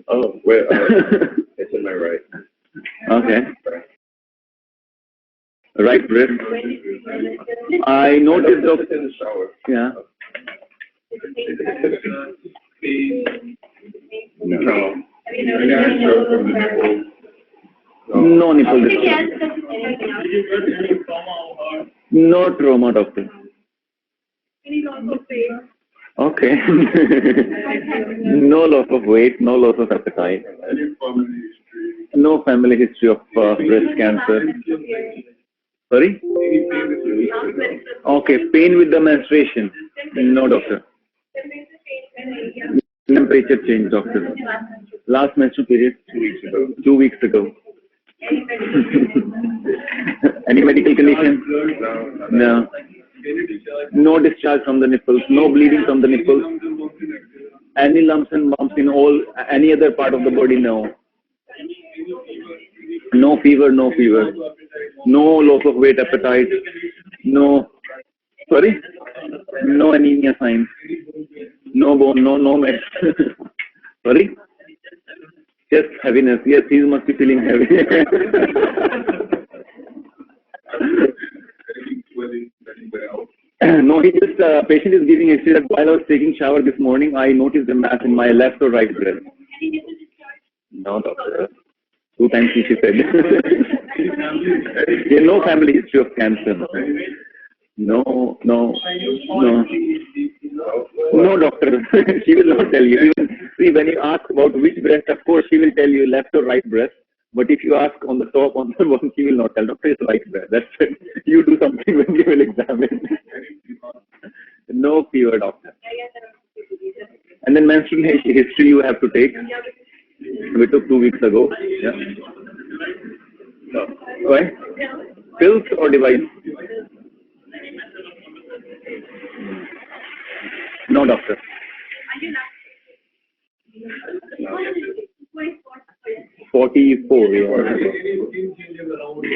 Oh, well, it's in my right. Okay. Right wrist. I noticed, It's in the shower. yeah. No. No. No nipple discharge. No trauma, doctor. Okay. No loss of weight, no loss of appetite. No family history of breast cancer. Sorry? Okay, pain with the menstruation. No, doctor. Temperature change, doctor. Last menstrual period? 2 weeks ago. 2 weeks ago. Any medical condition? No. No. No discharge from the nipples. No bleeding from the nipples. Any lumps and bumps in any other part of the body? No. No fever, no fever. No loss of weight, appetite. No. Sorry? No anemia signs. No bone, no meds. Sorry? Just heaviness. Yes, he must be feeling heavy. No, he just, patient is giving history that while I was taking shower this morning, I noticed a mass in my left or right breast. No, doctor. 2 times she said. There's no family history of cancer. No, no, no. No, doctor. She will not tell you. Even see, when you ask about which breast, of course, she will tell you left or right breast. But if you ask on the top, on the one, she will not tell. Doctor, it's right breast. That's it. You do something when you will examine. No fever, doctor. And then menstrual history you have to take. We took 2 weeks ago. Yeah. Right? Pills or device? No, doctor. 44, yeah.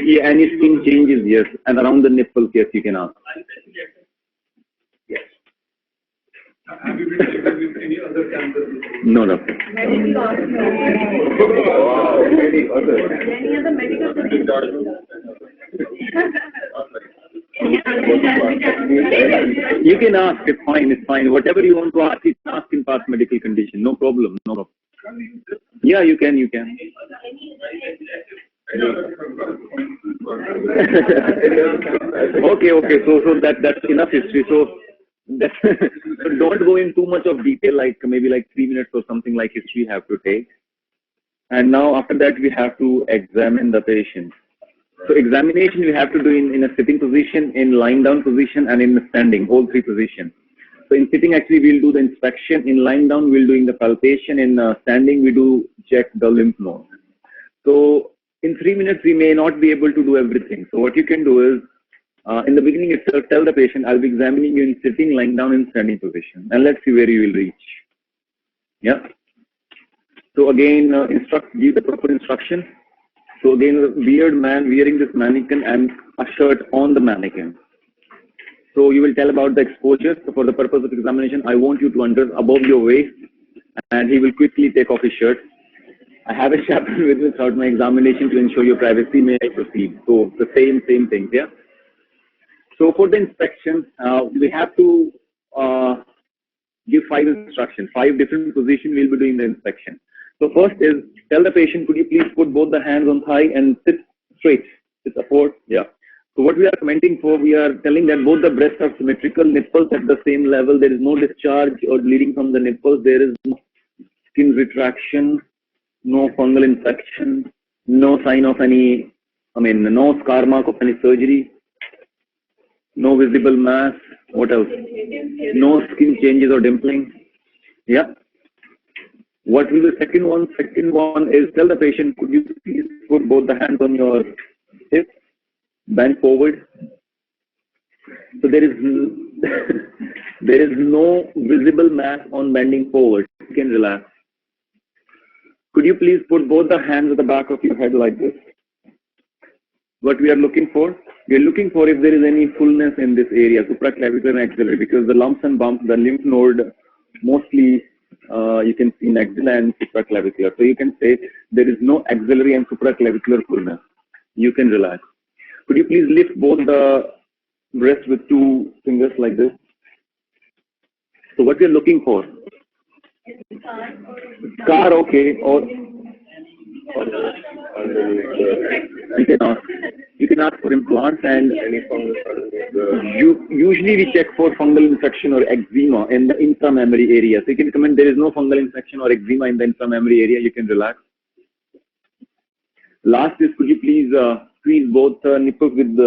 Yeah, any skin changes, yes. And around the nipples, yes, you can ask. Yes. No, doctor. Wow. Any other? You can ask, it's fine, it's fine. Whatever you want to ask, you can ask in past medical condition. No problem, no problem. Yeah, you can, you can. Okay, so that's enough history. So that so don't go in too much of detail, like maybe like 3 minutes or something like history you have to take. And now after that we have to examine the patient. So examination we have to do in a sitting position, in lying down position, and in standing, all three positions. So in sitting, actually, we'll do the inspection. In lying down, we'll doing the palpation. In standing, we do check the lymph nodes. So in 3 minutes, we may not be able to do everything. So what you can do is, in the beginning itself, tell the patient, I'll be examining you in sitting, lying down, in standing position. And let's see where you will reach. Yeah. So again, give the proper instruction. So again, a beard man wearing this mannequin and a shirt on the mannequin. So you will tell about the exposure. So for the purpose of examination, I want you to undress above your waist, and he will quickly take off his shirt. I have a chaplain with me throughout my examination to ensure your privacy. May I proceed? So the same thing, yeah. So for the inspection, we have to give 5 instructions, 5 different positions we'll be doing the inspection. So first is, tell the patient, could you please put both the hands on thigh and sit straight, with support, yeah. So what we are commenting for, we are telling that both the breasts are symmetrical, nipples at the same level, there is no discharge or bleeding from the nipples, there is no skin retraction, no fungal infection, no sign of any, no scar mark of any surgery, no visible mass, what else? No skin changes or dimpling, yeah. What will the second one? Second one is, tell the patient, could you please put both the hands on your hips, bend forward. So there is there is no visible mass on bending forward. You can relax. Could you please put both the hands at the back of your head like this? What we are looking for? We are looking for if there is any fullness in this area, supraclavicular and axillary, because the lumps and bumps, the lymph node mostly you can see maxilla and supraclavicular. So you can say there is no axillary and supraclavicular fullness. You can relax. Could you please lift both the breasts with 2 fingers like this? So what we are looking for? Scar, okay, or you can ask for implants, and usually we check for fungal infection or eczema in the intramammary area. So you can comment there is no fungal infection or eczema in the intramammary area. You can relax. Last is, could you please squeeze both nipples with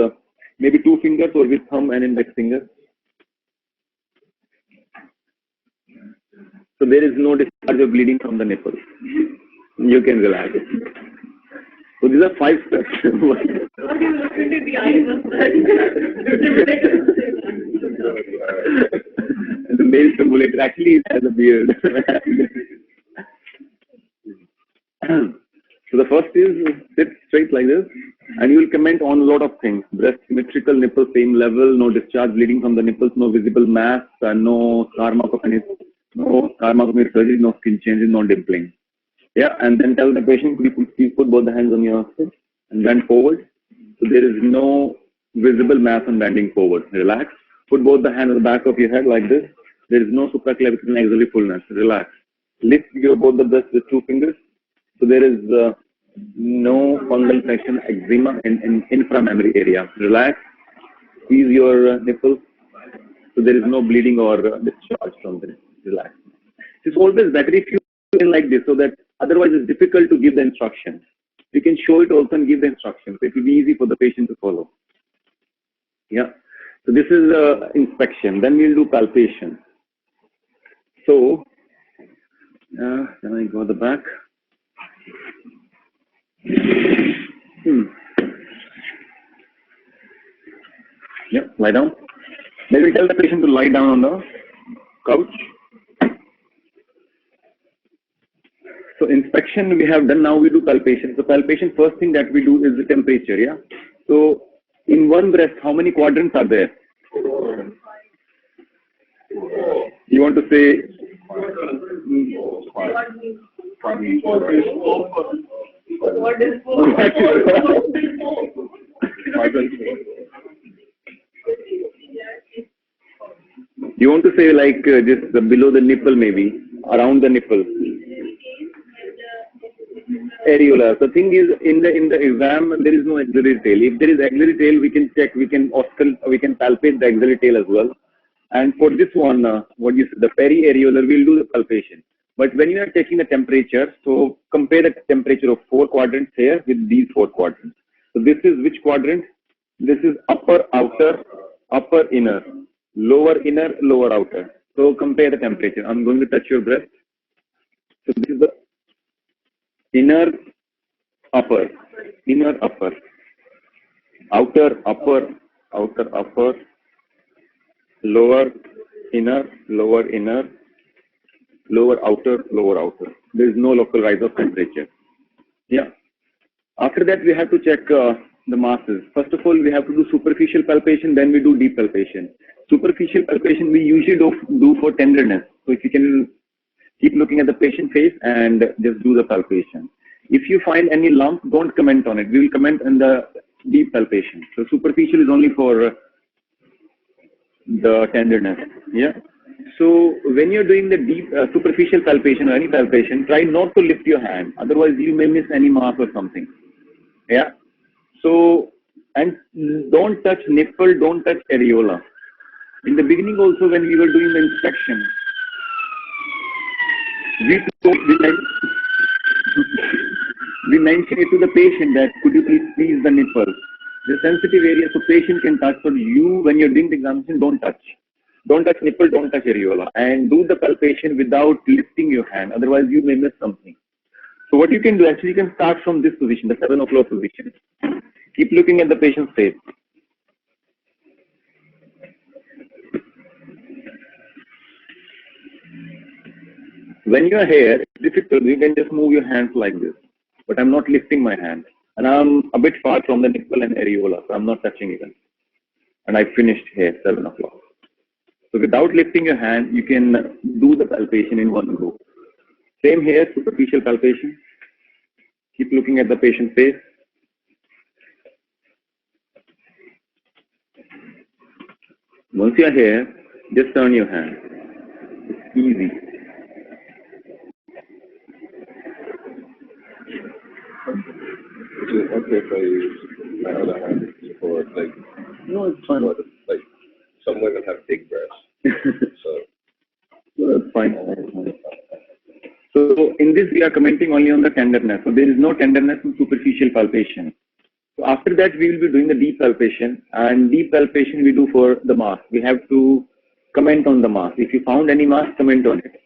maybe 2 fingers or with thumb and index finger? So there is no discharge of bleeding from the nipple. You can relax. So these are 5 steps. The male stimulator actually has a beard. So the first is sit straight like this, and you will comment on a lot of things: breast symmetrical, nipple same level, no discharge bleeding from the nipples, no visible mass, no scar mark of any surgery, no skin changes, no dimpling. Yeah, and then tell the patient, could you please put both the hands on your hips and bend forward. So there is no visible mass on bending forward. Relax. Put both the hands on the back of your head like this. There is no supraclavicular and axillary fullness. Relax. Lift your both the breasts with 2 fingers. So there is no fungal infection, eczema in inframammary area. Relax. Squeeze your nipples. So there is no bleeding or discharge from the nipple. Relax. It's always better if you do like this, so that otherwise it's difficult to give the instructions. You can show it also and give the instructions. It will be easy for the patient to follow. Yeah. So this is inspection. Then we'll do palpation. So can I go the back? Yeah, lie down. Then we tell the patient to lie down on the couch. So inspection we have done. Now we do palpation. So palpation, first thing that we do is the temperature. Yeah. So in one breast, how many quadrants are there? You want to say? You want to say like just below the nipple, maybe around the nipple. Areola. The thing is, in the exam there is no axillary tail. If there is axillary tail, we can check, we can palpate the axillary tail as well. And for this one, what you said, the periareolar, we'll do the palpation. But when you are checking the temperature, so compare the temperature of 4 quadrants here with these 4 quadrants. So this is which quadrant? This is upper outer, upper inner, lower inner, lower outer. So compare the temperature. I'm going to touch your breast. So this is the inner upper, outer upper, outer upper, lower inner, lower outer. There is no local rise of temperature. Yeah. After that, we have to check the masses. First of all, we have to do superficial palpation, then we do deep palpation. Superficial palpation we usually do for tenderness. So if you can keep looking at the patient face and just do the palpation. If you find any lump, don't comment on it. We will comment on the deep palpation. So superficial is only for the tenderness. Yeah. So when you're doing the deep superficial palpation or any palpation, try not to lift your hand. Otherwise, you may miss any mass or something. Yeah. So, and don't touch nipple, don't touch areola. In the beginning also, when we were doing the inspection, we mentioned it to the patient that could you please squeeze the nipple. The sensitive area, so patient can touch, but you, when you're doing the examination, don't touch. Don't touch nipple, don't touch areola, and do the palpation without lifting your hand. Otherwise, you may miss something. So what you can do, actually, you can start from this position, the 7 o'clock position. Keep looking at the patient's face. When you are here, it's difficult. You can just move your hands like this. But I'm not lifting my hand. And I'm a bit far from the nipple and areola, so I'm not touching even. And I finished here, 7 o'clock. So without lifting your hand, you can do the palpation in one go. Same here, superficial palpation. Keep looking at the patient's face. Once you are here, just turn your hand. It's easy. Okay, if I use my other hand for like, No, it's fine. like some women have big breasts, so That's fine. So in this, we are commenting only on the tenderness. So there is no tenderness in superficial palpation. So after that, we will be doing the deep palpation, and deep palpation we do for the mass. We have to comment on the mass. If you found any mass, comment on it.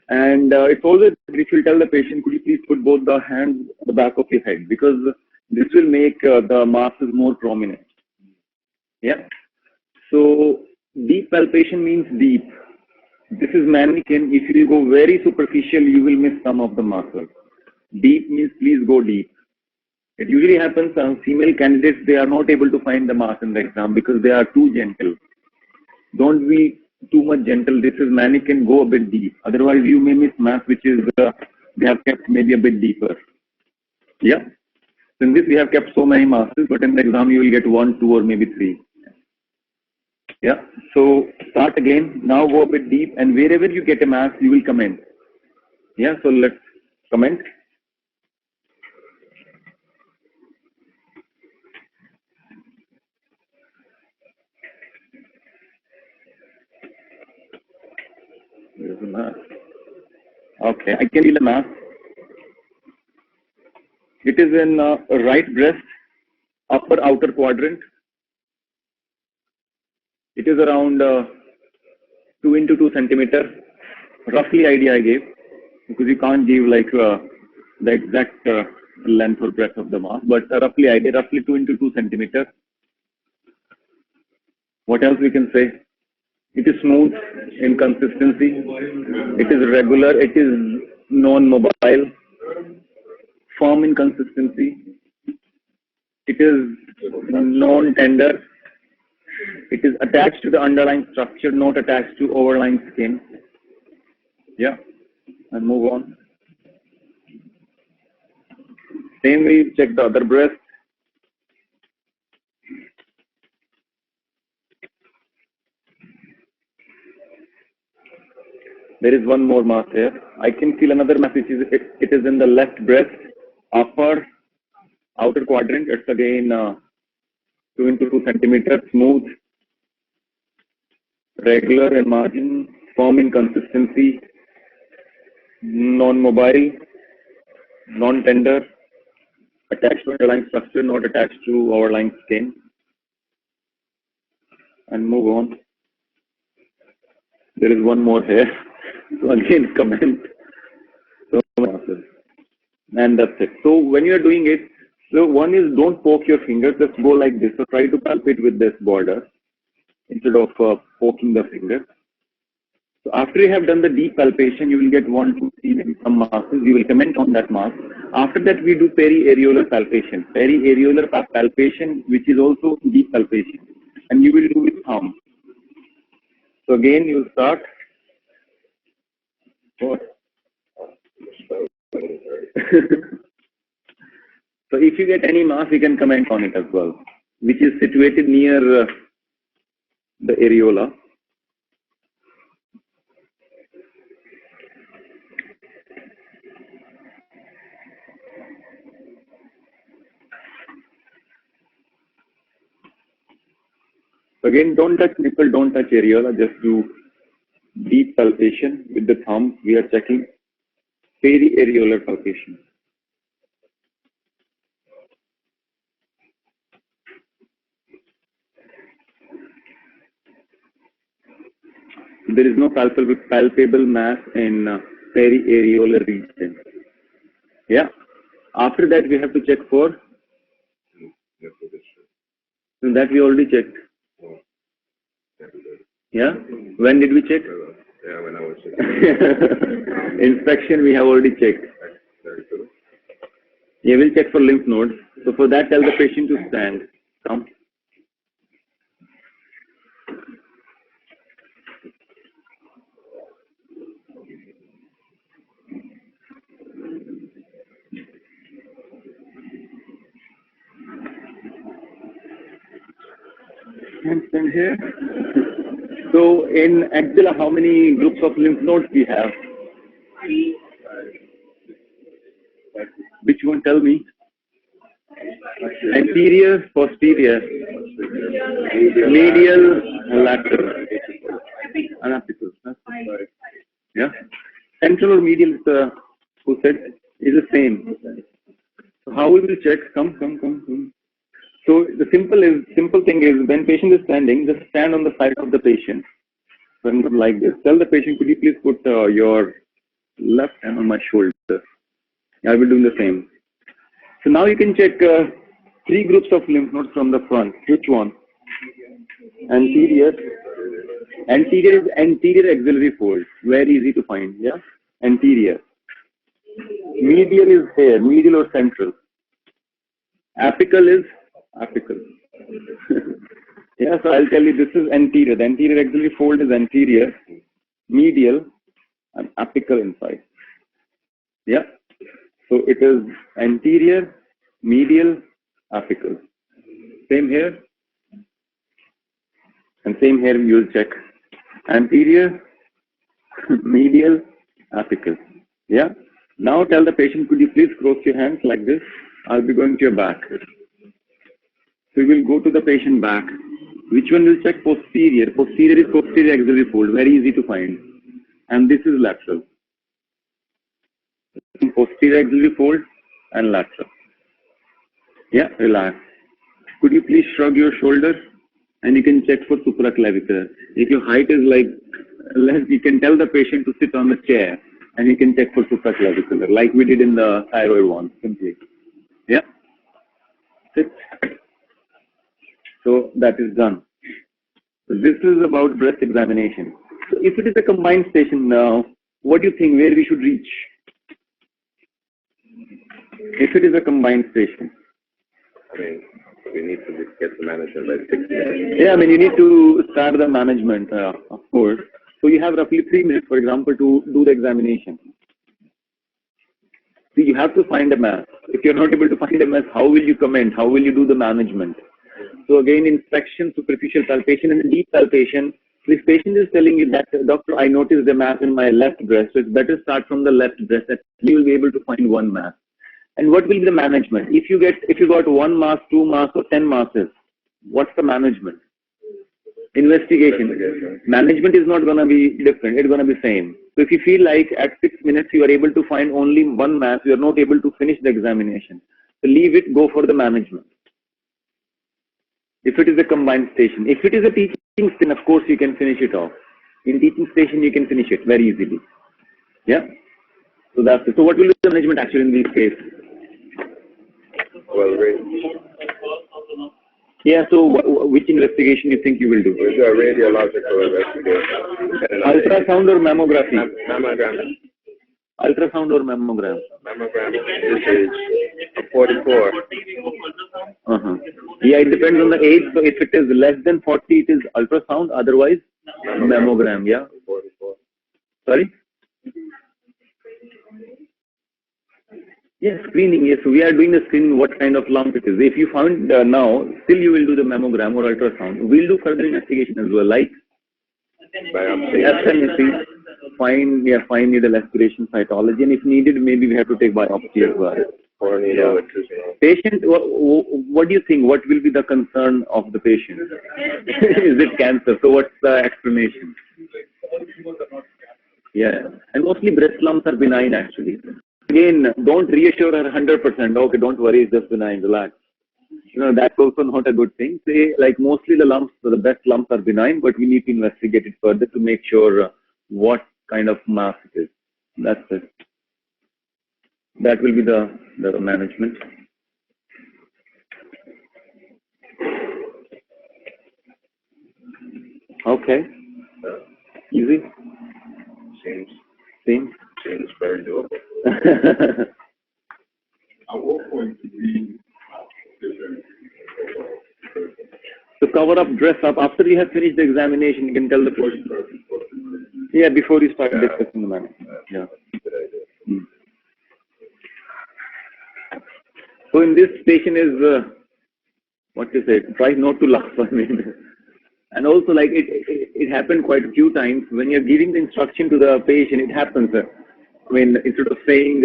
And it's always, if you tell the patient, could you please put both the hands on the back of your head, because this will make the masses more prominent. Yeah. So deep palpation means deep. This is mannequin. If you go very superficial, you will miss some of the muscles. Deep means please go deep. It usually happens female candidates, they are not able to find the mass in the exam because they are too gentle. Don't be too much gentle. This is mannequin, go a bit deep. Otherwise, you may miss mass, which is they have kept maybe a bit deeper. Yeah. In this, we have kept so many masses, but in the exam, you will get 1, 2, or maybe 3. Yeah. So start again. Now go a bit deep, and wherever you get a mass, you will comment. Yeah. So let's comment. There's a mass. Okay, I can feel the mass. It is in right breast, upper outer quadrant. It is around 2 into 2 centimeter. Roughly idea I gave, because you can't give like the exact length or breadth of the mass, but roughly idea, roughly 2 into 2 centimeter. What else we can say? It is smooth in consistency. It is regular. It is non-mobile. Firm in consistency. It is non-tender. It is attached to the underlying structure, not attached to overlying skin. Yeah, and move on. Same way, check the other breast. There is one more mass here. I can feel another mass, which is it is in the left breast, upper outer quadrant. It's again 2 into 2 centimeters, smooth, regular in margin, firm in consistency, non-mobile, non-tender, attached to underlying structure, not attached to overlying skin. And move on. There is one more here. So again, comment. So and that's it. So when you are doing it, so one is don't poke your fingers, just go like this. So try to palpate with this border instead of poking the finger. So after you have done the deep palpation, you will get 1, 2, 3, maybe some masses. You will comment on that mass. After that, we do periareolar palpation. Periareolar palpation, which is also deep palpation, and you will do with thumb. So again, you start. So if you get any mass, you can comment on it as well, which is situated near the areola. Again, don't touch nipple, don't touch areola, just do deep palpation with the thumb. We are checking periareolar palpation. There is no palpable mass in periareolar region. Yeah. After that, we have to check for. That we already checked. Yeah. When did we check? Yeah, when I was checking. Inspection, we have already checked. Yeah, we'll check for lymph nodes. So for that, tell the patient to stand. Come. can stand here. So in axilla, how many groups of lymph nodes we have? Which one? Tell me. Anterior, posterior, medial, lateral, and apical. Yeah. Central or medial is the, who said, is the same. So how we will check? Come. So the simple thing is, when patient is standing, just stand on the side of the patient. Like this. Tell the patient, could you please put your left hand on my shoulder? I will do the same. So now you can check 3 groups of lymph nodes from the front. Which one? Anterior. Anterior is anterior axillary fold. Very easy to find. Yeah. Anterior. Medial is here. Medial or central. Apical is apical. Yeah. So I'll tell you, this is anterior. The anterior axillary fold is anterior, medial, and apical inside. Yeah. So it is anterior, medial, apical. Same here. And same here, you will check. Anterior, medial, apical. Yeah. Now tell the patient, could you please cross your hands like this? I'll be going to your back. So we will go to the patient back. Which one will check? Posterior. Posterior is posterior axillary fold. Very easy to find. And this is lateral. Posterior axillary fold and lateral. Yeah, relax. Could you please shrug your shoulders? And you can check for supraclavicular. If your height is like less, you can tell the patient to sit on the chair and you can check for supraclavicular, like we did in the thyroid one, simply. Yeah? Sit. So that is done. So this is about breast examination. So if it is a combined station now, what do you think, where we should reach? If it is a combined station. I mean, we need to get the management by 6 minutes. Yeah, I mean, you need to start the management, of course. So you have roughly 3 minutes, for example, to do the examination. So you have to find a mass. If you're not able to find a mass, how will you comment? How will you do the management? So again, inspection, superficial palpation, and deep palpation. This patient is telling you that, doctor, I noticed a mass in my left breast, so it's better start from the left breast. That you will be able to find one mass. And what will be the management? If you got 1 mass, 2 mass, or 10 masses, what's the management? Investigation. Management is not going to be different. It's going to be same. So if you feel like at 6 minutes you are able to find only 1 mass, you are not able to finish the examination. So leave it, go for the management. If it is a combined station. If it is a teaching station, of course you can finish it off. In teaching station, you can finish it very easily. Yeah? So that's it. So what will be the management actually in this case? Well, yeah, so which investigation you think you will do? we'll do a radiological investigation. Ultrasound or mammography? Mammogram. Ultrasound or mammogram? Mammogram. This is 44. Yeah, it depends on the age. So if it is less than 40, it is ultrasound. Otherwise, mammogram. Yeah. 44. Sorry? Yes, screening. Yes, we are doing the screening. What kind of lump it is? If you found now, still you will do the mammogram or ultrasound. We'll do further investigation as well, like FMC, fine needle aspiration cytology, and if needed, maybe we have to take biopsy as well. Yeah. Patient, what do you think? What will be the concern of the patient? Is it cancer? So what's the explanation? Yeah, and mostly breast lumps are benign actually. Again, don't reassure her 100%. Okay, don't worry, it's just benign, relax. That's also not a good thing. Say, like mostly the lumps, the breast lumps are benign, but we need to investigate it further to make sure what kind of mass it is. That's it. That will be the management. Okay. Easy. Seems very doable. So cover up, dress up. After you have finished the examination, you can tell the person. Yeah, before you start discussing the management. Yeah. So in this station is, what to say, try not to laugh. I mean, And also, like it happened quite a few times when you're giving the instruction to the patient. It happens. I mean, instead of saying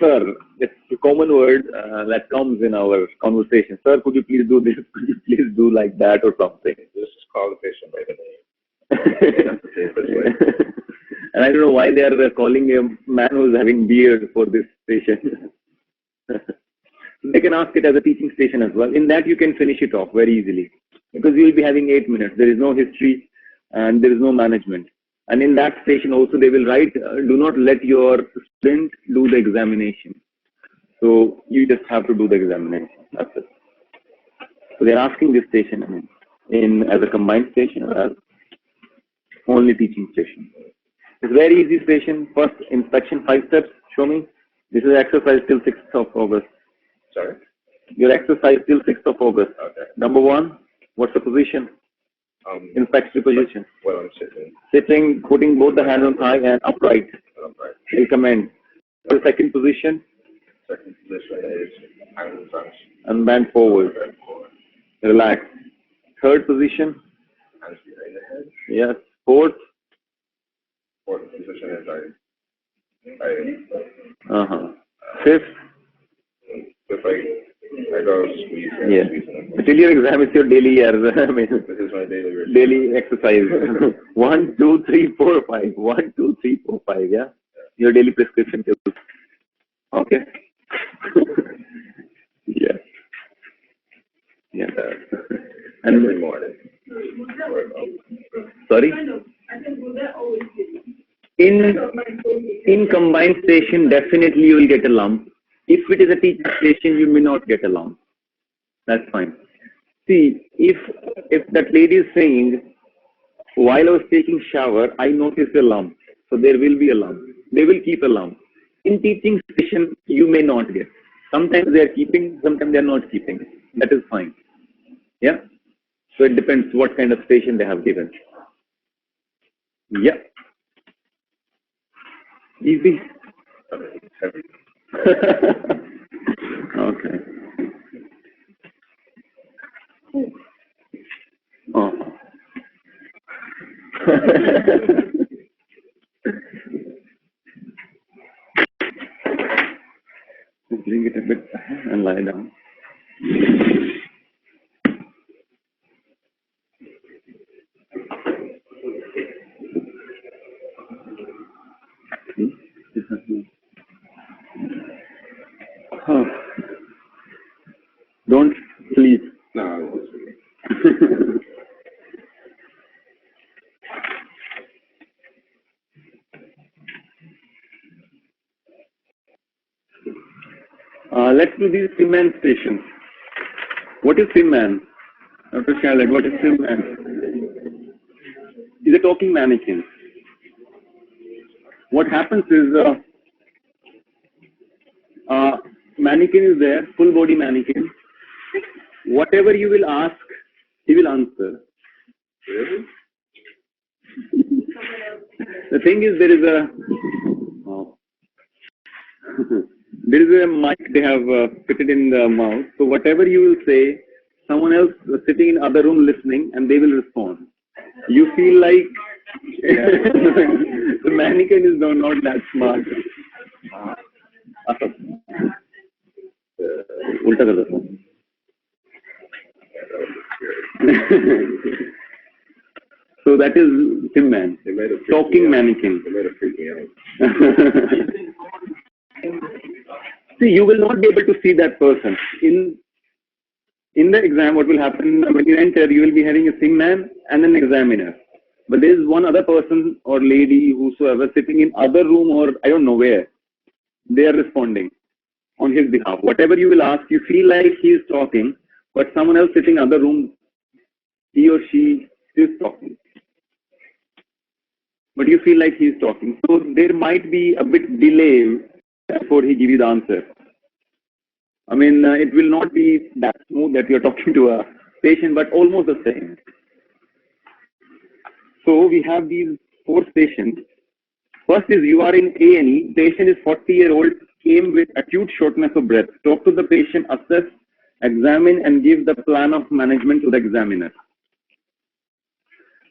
sir, it's a common word that comes in our conversation. Sir, could you please do this? Could you please do like that or something? Just call the patient by the name. That's the safest way. And I don't know why they are calling a man who's having beard for this patient. They can ask it as a teaching station as well. In that, you can finish it off very easily because you will be having 8 minutes. There is no history and there is no management. And in that station also, they will write, do not let your student do the examination. So you just have to do the examination. That's it. So they're asking this station as a combined station or as only teaching station. It's very easy station. First, inspection 5 steps. Show me. This is exercise till 6th of August. Sorry? Your exercise till 6th of August. Okay. Number 1, what's the position? Inspection position. Well, I'm sitting. Sitting, putting both the hands on thigh and upright. Upright. Recommend. The second position? Second position is hands in front. And bend forward. Relax. Third position? Hands behind the head. Yes. Fourth? Fourth position is I Fifth? If I go squeeze and yes. squeeze and Till your exam is your daily this is my daily routine. daily exercise. 1, 2, 3, 4, 5. 1, 2, 3, 4, 5. Yeah. Your daily prescription pills. Okay. Yeah. Yeah. And Every morning. Sorry? In combined station, definitely you will get a lump. If it is a teaching station, you may not get a lump. That's fine. See, if that lady is saying, while I was taking shower, I noticed a lump. So there will be a lump. They will keep a lump. In teaching station, you may not get. Sometimes they are keeping, sometimes they are not keeping. That is fine. Yeah? So it depends what kind of station they have given. Yeah. Easy. Okay. Oh. Bring it a bit and lie down. Don't sleep. No, I won't sleep. Let's do these Simman stations. What is Simman? Dr. Charlotte, what is Simman? It's a talking mannequin. What happens is, mannequin is there, full body mannequin. Whatever you will ask, he will answer. Really? The thing is, there is a mic they have fitted in the mouth. So whatever you will say, someone else sitting in other room listening, and they will respond. You feel like the mannequin is not that smart. Ulta kar do. So that is Simman, talking mannequin. They made it freak me out. See, you will not be able to see that person. In the exam, what will happen when you enter, you will be having a Simman and an examiner. But there is one other person or lady, whosoever, sitting in other room or I don't know where. They are responding on his behalf. Whatever you will ask, you feel like he is talking, but someone else sitting in other room, he or she is talking. But you feel like he is talking. So there might be a bit delay before he gives you the answer. I mean, it will not be that smooth that you are talking to a patient, but almost the same. So we have these 4 stations. First is you are in A&E. Patient is 40-year-old, came with acute shortness of breath. Talk to the patient, assess, examine, and give the plan of management to the examiner.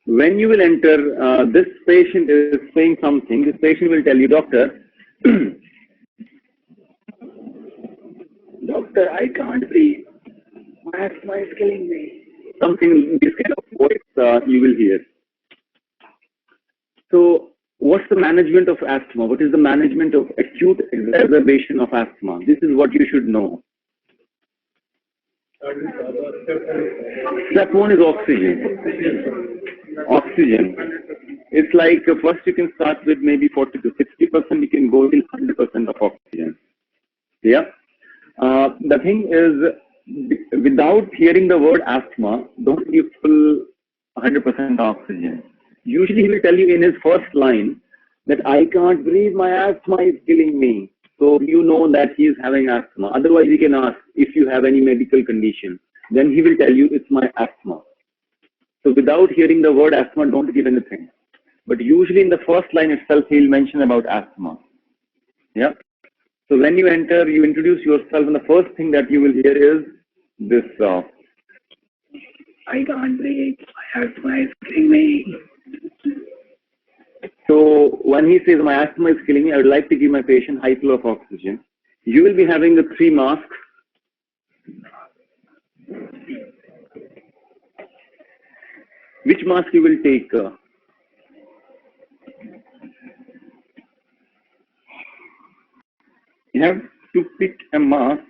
When you will enter, this patient is saying something. This patient will tell you, doctor, doctor, I can't breathe. My asthma is killing me. Something, this kind of voice you will hear. So, what's the management of asthma? What is the management of acute exacerbation of asthma? This is what you should know. Step one is oxygen. Oxygen. It's like first you can start with maybe 40 to 60%, you can go till 100% of oxygen. Yeah. The thing is, without hearing the word asthma, don't give full 100% oxygen. Usually he will tell you in his first line that I can't breathe, my asthma is killing me. So you know that he is having asthma. Otherwise you can ask if you have any medical condition. Then he will tell you it's my asthma. So without hearing the word asthma, don't give anything. But usually in the first line itself, he'll mention about asthma. Yeah. So when you enter, you introduce yourself, and the first thing that you will hear is this, I can't breathe, my asthma is killing me. So when he says my asthma is killing me, I would like to give my patient high flow of oxygen. You will be having the 3 masks. Which mask you will take? You have to pick a mask.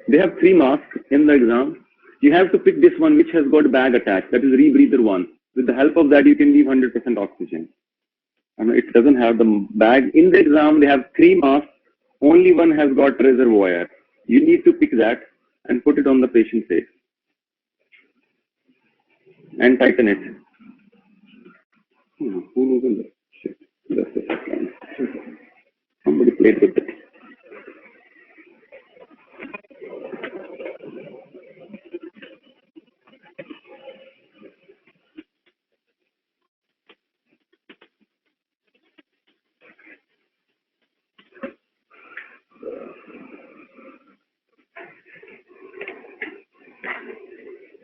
They have 3 masks in the exam. You have to pick this one which has got bag attached. That is rebreather 1. With the help of that, you can give 100% oxygen. And it doesn't have the bag. In the exam, they have 3 masks. Only one has got reservoir. You need to pick that and put it on the patient's face. And tighten it. Who knows in the shit? That's the second. Somebody played with it.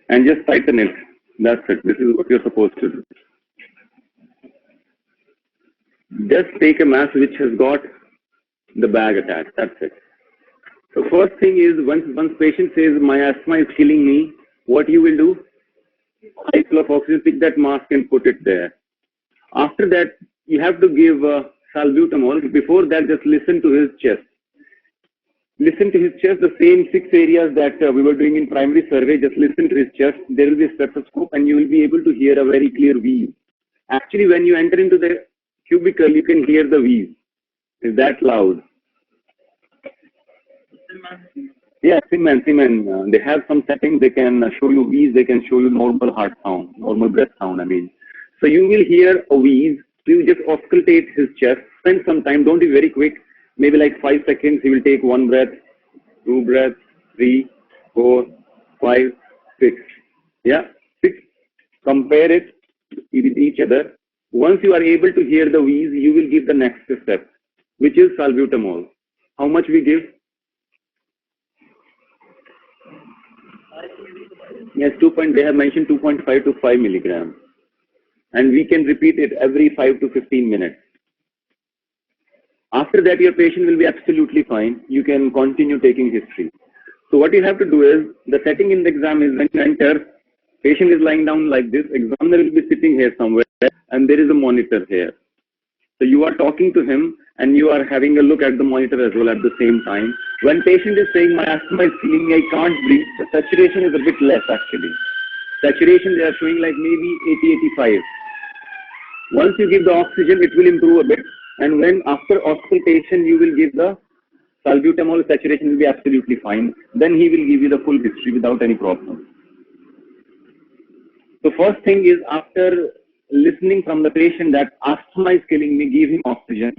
And just tighten it. That's it. This is what you're supposed to do. Just take a mask which has got the bag attached. That's it. So first thing is, once patient says my asthma is killing me, what you will do? High flow of oxygen, pick that mask and put it there. After that, you have to give salbutamol. Before that, just listen to his chest. Listen to his chest, the same 6 areas that we were doing in primary survey. Just listen to his chest. There will be a stethoscope and you will be able to hear a very clear wheeze. Actually, when you enter into the cubicle, you can hear the wheeze. Is that loud? Yeah, Siemens. They have some settings. They can show you wheeze. They can show you normal heart sound, normal breath sound, I mean. So you will hear a wheeze. So you just auscultate his chest. Spend some time. Don't be very quick. Maybe like 5 seconds. He will take 1 breath, 2 breaths, 3, 4, 5, 6. Yeah, 6. Compare it with each other. Once you are able to hear the wheeze, you will give the next step, which is salbutamol. How much we give? Yes, they have mentioned 2.5 to 5 milligrams. And we can repeat it every 5 to 15 minutes. After that, your patient will be absolutely fine. You can continue taking history. So what you have to do is, the setting in the exam is when you enter, patient is lying down like this, examiner will be sitting here somewhere, and there is a monitor here. So you are talking to him, and you are having a look at the monitor as well at the same time. When patient is saying, my asthma is killing me, I can't breathe, the saturation is a bit less actually. Saturation they are showing like maybe 80-85. Once you give the oxygen, it will improve a bit. And when after auscultation, you will give the salbutamol, saturation will be absolutely fine. Then he will give you the full history without any problem. So first thing is, after listening from the patient that asthma is killing me, give him oxygen.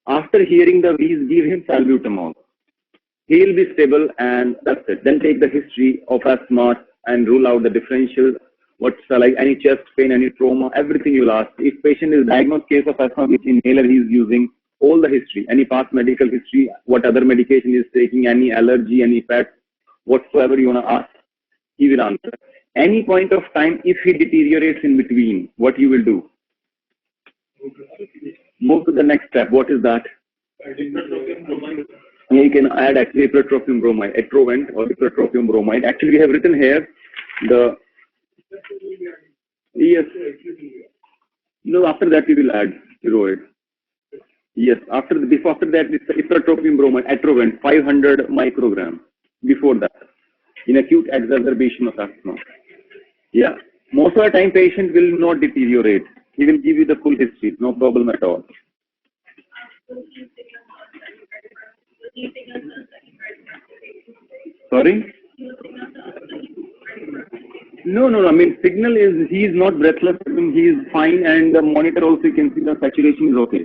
After hearing the wheeze, give him salbutamol. He will be stable and that's it. Then take the history of asthma and rule out the differential. What's like any chest pain, any trauma, everything you'll ask. If patient is diagnosed case of asthma, which inhaler he is using, all the history, any past medical history, what other medication he is taking, any allergy, any pet, whatsoever you want to ask, he will answer. Any point of time, if he deteriorates in between, what you will do? Move to the next step. What is that? Yeah, you can add actually ipratropium bromide, Atrovent or ipratropium bromide. Actually, we have written here the, yes. No, after that we will add steroid. Yes, after that it's ipratropium bromide, Atrovent, 500 microgram. Before that, in acute exacerbation of asthma. Yeah, most of the time patient will not deteriorate. He will give you the full history, no problem at all. Sorry? No. I mean, signal is, he is not breathless, he is fine, and the monitor also you can see the saturation is okay.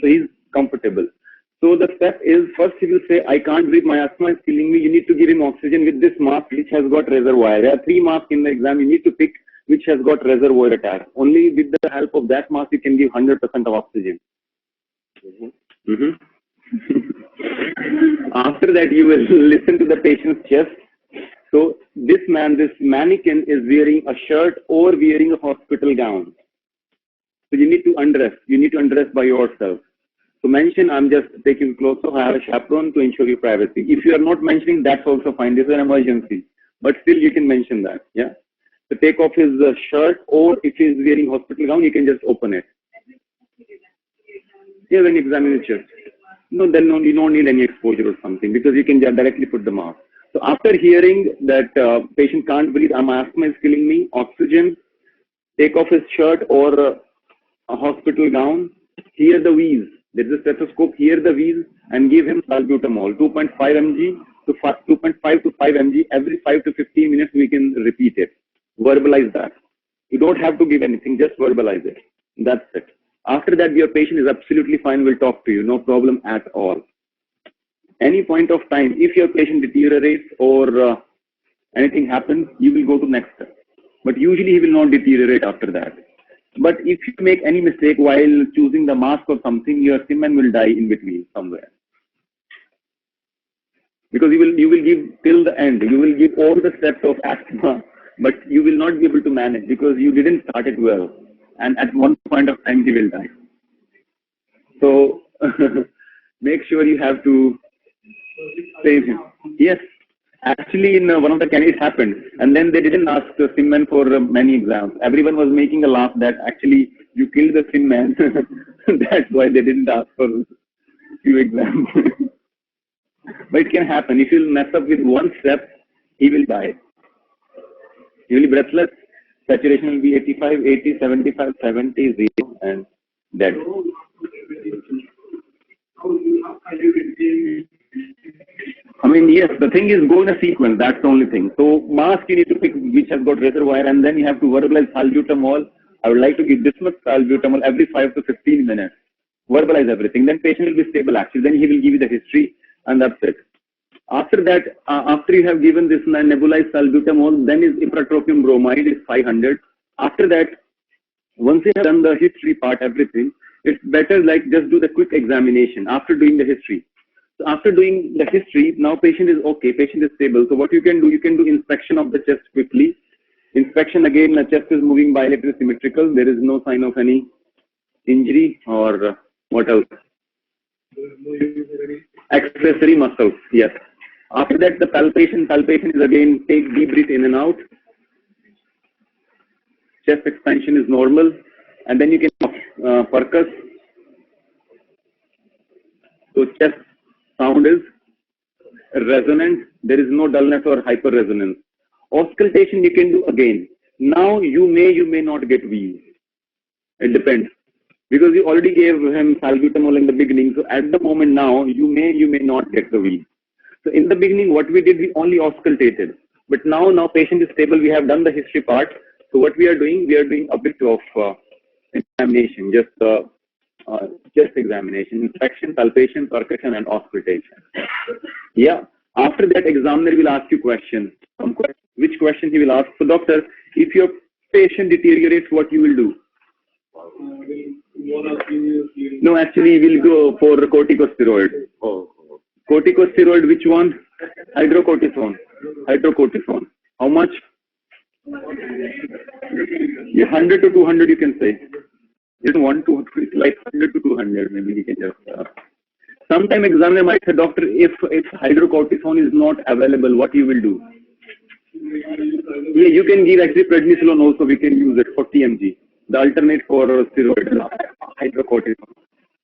So he is comfortable. So the step is, first he will say, I can't breathe, my asthma is killing me. You need to give him oxygen with this mask which has got reservoir. There are 3 masks in the exam. You need to pick which has got reservoir attached. Only with the help of that mask you can give 100% of oxygen. After that you will listen to the patient's chest. So this mannequin is wearing a shirt or wearing a hospital gown. So you need to undress. You need to undress by yourself. So mention, I'm just taking clothes, so I have a chaperone to ensure your privacy. If you are not mentioning, that's also fine. This is an emergency. But still you can mention that. Yeah. So take off his shirt, or if he is wearing hospital gown, you can just open it. Yeah, when you examine the chest. No, then you don't need any exposure or something, because you can directly put the mask. So after hearing that patient can't breathe, my asthma is killing me, oxygen, take off his shirt or a hospital gown, hear the wheeze. There is a stethoscope, hear the wheeze, and give him salbutamol, 2.5 mg to 2.5 to 5 mg. Every 5 to 15 minutes we can repeat it. Verbalize that. You don't have to give anything, just verbalize it. That's it. After that, your patient is absolutely fine, will talk to you, no problem at all. Any point of time, if your patient deteriorates or anything happens, you will go to next step. But usually he will not deteriorate after that. But if you make any mistake while choosing the mask or something, your semen will die in between somewhere. Because you will give till the end, you will give all the steps of asthma, but you will not be able to manage because you didn't start it well. And at one point of time, he will die. So make sure you have to save him. Yes. Actually, in one of the candidates happened, and then they didn't ask the Simman for many exams. Everyone was making a laugh that actually you killed the Simman. That's why they didn't ask for few exams. But it can happen. If you mess up with one step, he will die. He will be breathless. Saturation will be 85, 80, 75, 70, 0, and dead. I mean, yes, the thing is go in a sequence. That's the only thing. So mask you need to pick which has got reservoir, and then you have to verbalize salbutamol. I would like to give this much salbutamol every 5 to 15 minutes. Verbalize everything. Then patient will be stable actually. Then he will give you the history, and that's it. After that, after you have given this nebulized salbutamol, then is ipratropium bromide is 500. After that, once you have done the history part, everything, it's better like just do the quick examination after doing the history. So after doing the history, now patient is okay, patient is stable. So what you can do inspection of the chest quickly. Inspection again, the chest is moving bilaterally symmetrical. There is no sign of any injury or what else? Accessory muscles, yes. After that, the palpation is again take deep breath in and out. Chest expansion is normal, and then you can percuss. So chest sound is resonant. There is no dullness or hyperresonance. Auscultation you can do again. Now you may not get wheeze. It depends. Because you already gave him salbutamol in the beginning. So at the moment now, you may not get the wheeze. So in the beginning, what we did, we only auscultated. But now patient is stable. We have done the history part. So what we are doing a bit of examination, just chest examination, inspection, palpation, percussion, and auscultation. Yeah. After that, examiner will ask you questions. Which question he will ask? So doctor, if your patient deteriorates, what you will do? No, actually, we'll go for corticosteroid. Oh. Corticosteroid, which one? Hydrocortisone. Hydrocortisone. How much? Yeah, 100 to 200 you can say. It's 1 to it's like 100 to 200 maybe you can just. Sometime examiner might say, doctor, if hydrocortisone is not available, what you will do? Yeah, you can give actually prednisolone also. We can use it 40 mg, the alternate for steroid hydrocortisone.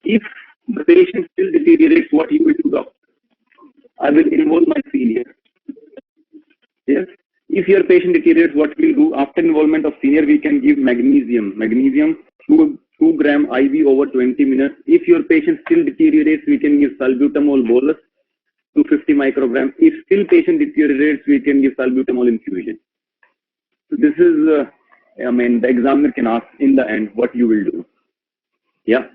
If the patient still deteriorates, what you will do, doctor? I will involve my senior. Yes. If your patient deteriorates, what we'll do after involvement of senior, we can give magnesium. Magnesium 2 gram IV over 20 minutes. If your patient still deteriorates, we can give salbutamol bolus 250 micrograms. If still patient deteriorates, we can give salbutamol infusion. So this is, the examiner can ask in the end what you will do. Yeah.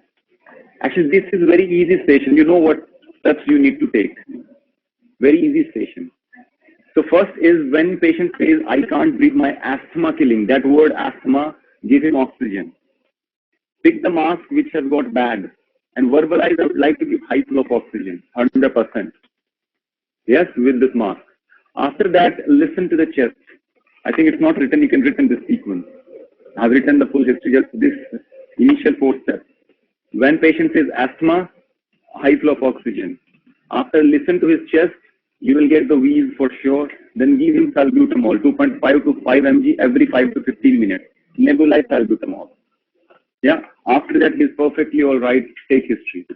Actually, this is very easy station. You know what steps you need to take. Very easy station. So first is when patient says, I can't breathe, my asthma killing. That word asthma, give him oxygen. Pick the mask which has got bag and verbalize, I would like to give high flow of oxygen, 100%. Yes, with this mask. After that, listen to the chest. I think it's not written, you can written this sequence. I've written the full history, just this initial 4 steps. When patient says asthma, high flow of oxygen. After listen to his chest, you will get the wheeze for sure. Then give him salbutamol, 2.5 to 5 mg every 5 to 15 minutes. Nebulize salbutamol. Yeah. After that, he's perfectly all right. Take history.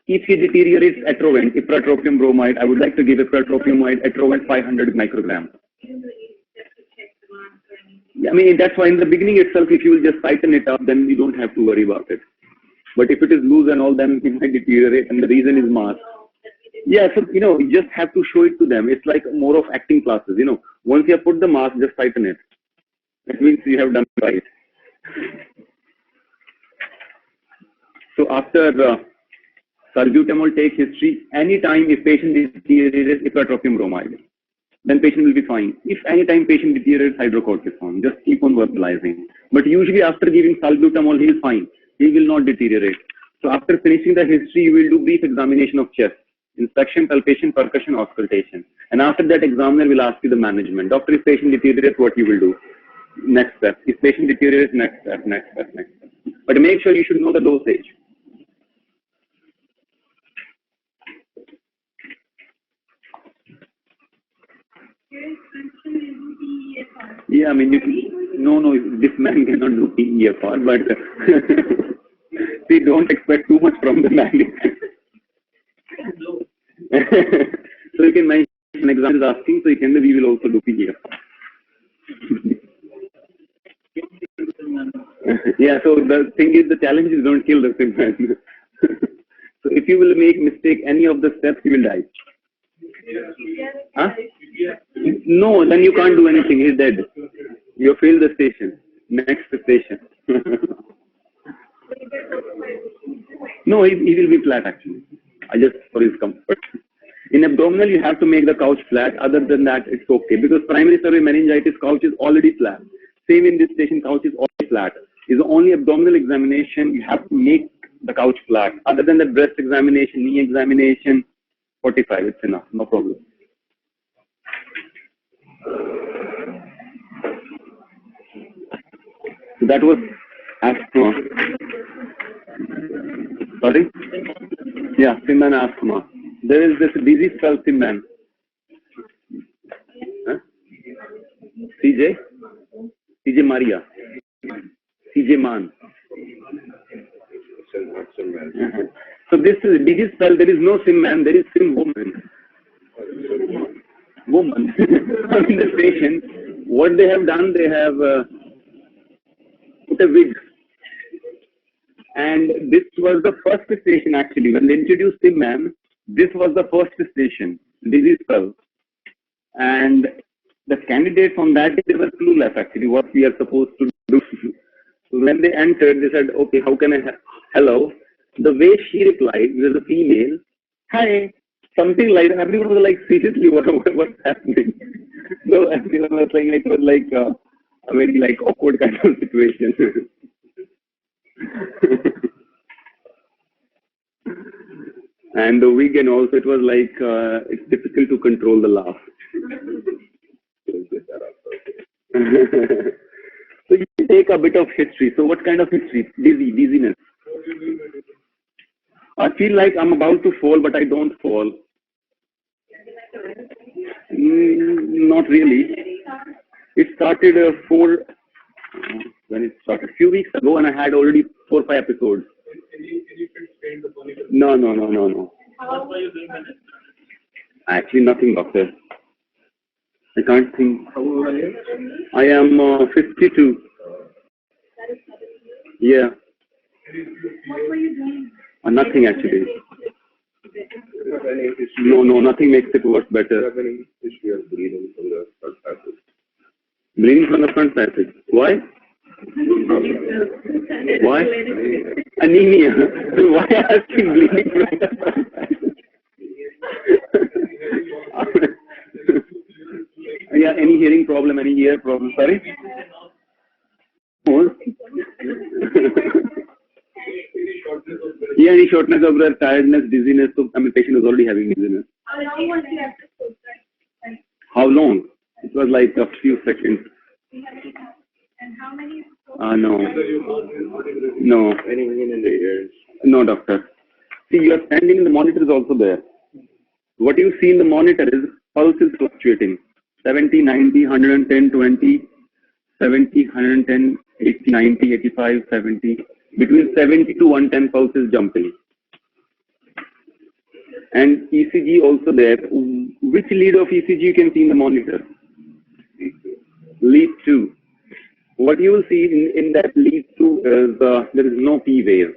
If he deteriorates, Atrovent, ipratropium bromide. I would like to give ipratropium Atrovent 500 micrograms. I mean, that's why in the beginning itself, if you will just tighten it up, then you don't have to worry about it. But if it is loose and all, then it might deteriorate, and the reason is mask. Yeah, so, you just have to show it to them. It's like more of acting classes, Once you have put the mask, just tighten it. That means you have done it right. So after salbutamol, take history. Anytime if patient deteriorates, ipratropium bromide. Then patient will be fine. If anytime patient deteriorates, hydrocortisone, just keep on verbalizing. But usually after giving salbutamol, he is fine. He will not deteriorate. So after finishing the history, you will do brief examination of chest, inspection, palpation, percussion, auscultation. And after that, examiner will ask you the management. Doctor, if patient deteriorates, what you will do? Next step. If patient deteriorates, next step, next step, next step. But make sure you should know the dosage. Yeah, I mean, no, this man cannot do PEFR, but see, don't expect too much from the man. So you can mention exam is asking, so you can, we will also do PEFR. Yeah, so the thing is, the challenge is don't kill the sick man. So if you will make mistake any of the steps, you will die. Huh? No, then you can't do anything. He's dead. You failed the station. Next station. No, he will be flat actually. I just for his comfort. In abdominal, you have to make the couch flat. Other than that, it's okay because primary survey meningitis couch is already flat. Same in this station, couch is already flat. It's the only abdominal examination you have to make the couch flat. Other than that, breast examination, knee examination, 45, it's enough, no problem. So that was asthma. Sorry? Yeah, Simman asthma. There is this disease called Simman. Huh? CJ? CJ Maria. CJ Man. So this is disease spell, there is no Simman, there is Sim woman. Woman. In the patient, what they have done, they have put a wig. And this was the first station actually. When they introduced Simman, this was the first station, disease spell. And the candidates on that day, they were clueless actually, what we are supposed to do. So when they entered, they said, okay, how can I hello? The way she replied, was a female, hi, something like that. Everyone was like, seriously, what's happening? So everyone was saying it was like a very like awkward kind of situation. And the wig, and also it was like, it's difficult to control the laugh. So you take a bit of history. So what kind of history? Dizziness. I feel like I'm about to fall, but I don't fall. Not really. It started when it started a few weeks ago, and I had already 4 or 5 episodes. No. Actually, nothing, doctor. I can't think. How old are you? I am 52. Yeah. What were you doing? Nothing actually. No, nothing makes it work better. Bleeding from the front passage. Bleeding from the front passage. Why? Why? Anemia. Why asking bleeding from the front passage? Yeah, any hearing problem, any ear problem? Sorry? Yeah, any shortness of breath, tiredness, dizziness. So, I mean, patient is already having dizziness. How long was the episode? How long? It was like a few seconds. And how many? No. No. Anything in the ears? No, doctor. See, you are standing in the monitor is also there. What you see in the monitor is pulse is fluctuating. 70, 90, 110, 20, 70, 110, 80, 90, 85, 70. Between 70 to 110 pulse is jumping. And ECG also there. Which lead of ECG you can see in the monitor? Lead 2. What you will see in that lead 2 is there is no P wave.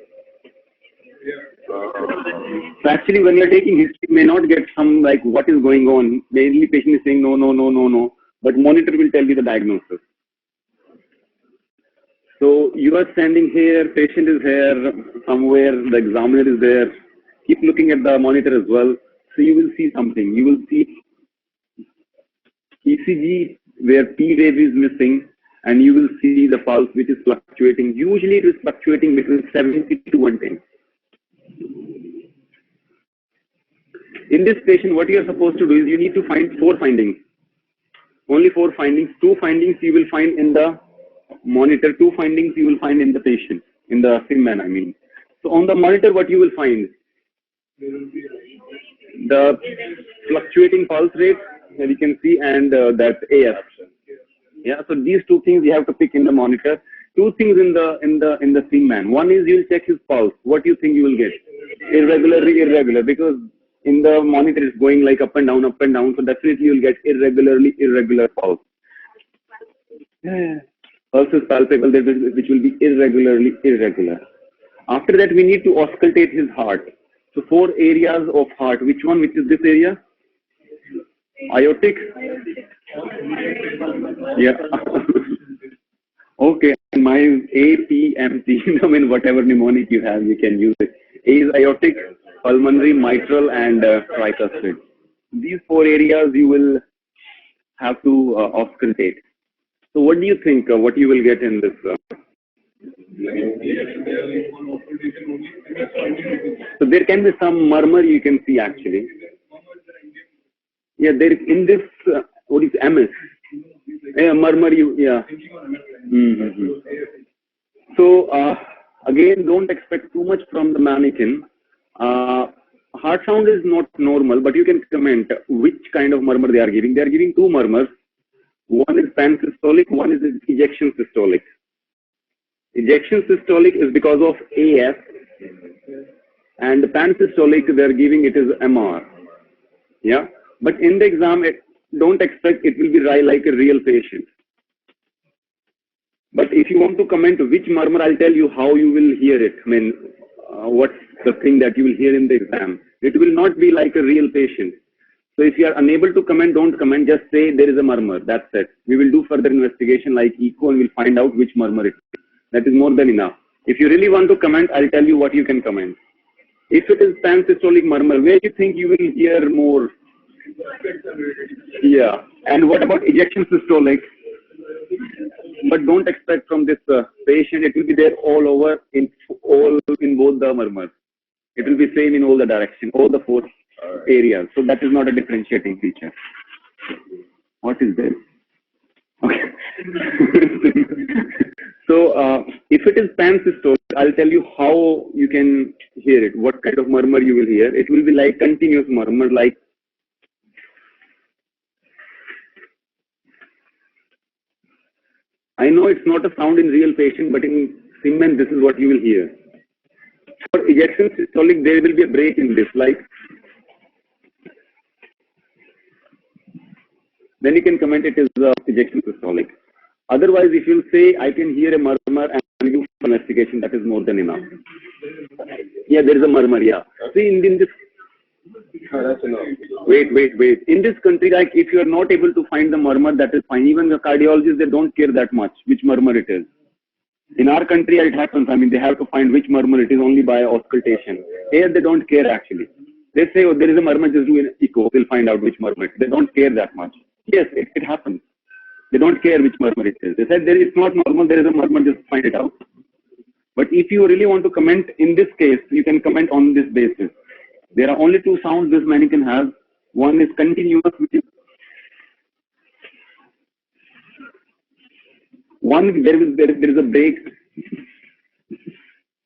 So actually, when you're taking history, you may not get some like what is going on. Mainly patient is saying no. But monitor will tell you the diagnosis. So you are standing here, patient is here, somewhere, the examiner is there. Keep looking at the monitor as well. So you will see something. You will see ECG where P wave is missing, and you will see the pulse which is fluctuating. Usually it is fluctuating between 70 to 110. In this patient, what you are supposed to do is you need to find 4 findings. Only 4 findings. 2 findings you will find in the monitor, 2 findings you will find in the patient, in the SIMMAN, I mean. So on the monitor, what you will find? The fluctuating pulse rate, that you can see, and that AF. Yeah, so these 2 things you have to pick in the monitor. 2 things in the SIMMAN. One is you will check his pulse. What do you think you will get? Irregular, because in the monitor it's going like up and down, so definitely you will get irregular pulse. Yeah. Pulse is palpable, which will be irregular. After that, we need to auscultate his heart. So 4 areas of heart. Which is this area? Aortic? Yeah. Okay, my APMT, I mean, whatever mnemonic you have, you can use it. A is aortic, pulmonary, mitral, and tricuspid. These 4 areas you will have to auscultate. So what do you think, what you will get in this? So there can be some murmur you can see actually. Yeah, there is in this, what is MS? Yeah, murmur, yeah. So again, don't expect too much from the mannequin. Heart sound is not normal, but you can comment which kind of murmur they are giving. They are giving 2 murmurs. One is pansystolic, one is ejection systolic. Ejection systolic is because of AF, and the pansystolic they are giving it is MR. Yeah, but in the exam, don't expect it will be like a real patient. But if you want to comment which murmur, I'll tell you how you will hear it. I mean, what's the thing that you will hear in the exam? It will not be like a real patient. So if you are unable to comment, don't comment. Just say there is a murmur. That's it. We will do further investigation like echo, and we'll find out which murmur it is. That is more than enough. If you really want to comment, I'll tell you what you can comment. If it is pansystolic murmur, where you think you will hear more? Yeah. And what about ejection systolic? But don't expect from this patient, it will be there all over in both the murmurs. It will be same in all the direction, all the four areas. So that is not a differentiating feature. What is this? Okay. So if it is pansystolic, I'll tell you how you can hear it. What kind of murmur you will hear? It will be like continuous murmur, like I know it's not a sound in real patient, but in Siemens, this is what you will hear. For ejection systolic, there will be a break in this, like. Then you can comment it is ejection systolic. Otherwise, if you say, I can hear a murmur and you for investigation, that is more than enough. Yeah, there is a murmur, yeah. See, in this. That's enough. Wait. In this country, like, if you are not able to find the murmur, that is fine. Even the cardiologists, they don't care that much which murmur it is. In our country, it happens. I mean, they have to find which murmur it is only by auscultation. Here, they don't care actually. They say, oh, there is a murmur, just do an echo. We'll find out which murmur it is. They don't care that much. Yes, it happens. They don't care which murmur it is. They said it's not normal, there is a murmur, just find it out. But if you really want to comment in this case, you can comment on this basis. There are only two sounds this mannequin has. One is continuous, which is one, there is a break.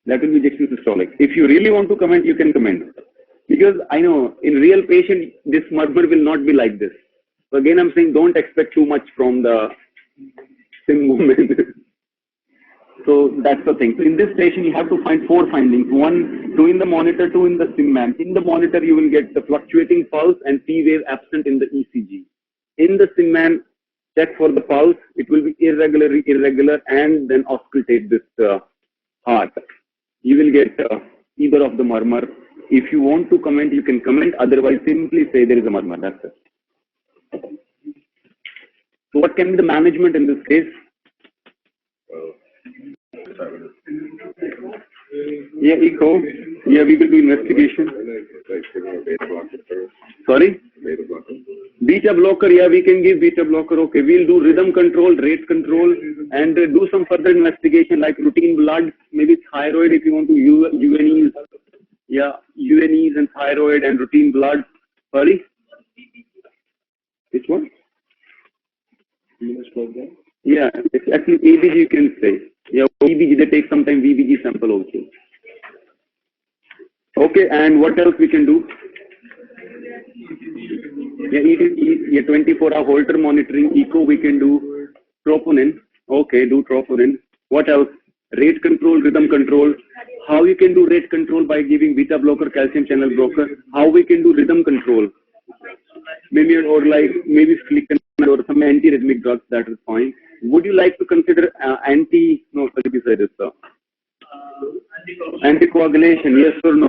That will be ejection systolic. If you really want to comment, you can comment. Because I know in real patient, this murmur will not be like this. So again, I'm saying don't expect too much from the SIM movement. So that's the thing. So in this station, you have to find four findings. One, two in the monitor, two in the SIM man. In the monitor, you will get the fluctuating pulse and P wave absent in the ECG. In the SIM man, check for the pulse. It will be irregular, and then auscultate this heart. You will get either of the murmur. If you want to comment, you can comment. Otherwise, simply say there is a murmur. That's it. So what can be the management in this case? Yeah, echo. Yeah, we will do investigation. Sorry? Beta blocker, yeah, we can give beta blocker. Okay, we'll do rhythm control, rate control, and do some further investigation like routine blood, maybe thyroid if you want to UNEs. Yeah, UNEs and thyroid and routine blood. Sorry? Which one? Yeah, it's actually ABG you can say. Yeah, EBG, they take sometime VBG sample also. Okay, and what else we can do? Yeah, 24-hour Holter monitoring, echo we can do, troponin. Okay, do troponin. What else? Rate control, rhythm control. How you can do rate control by giving beta blocker, calcium channel blocker. How we can do rhythm control? Maybe or like maybe flicker or some anti-rhythmic drugs, that is fine. Would you like to consider anticoagulation, yes or no?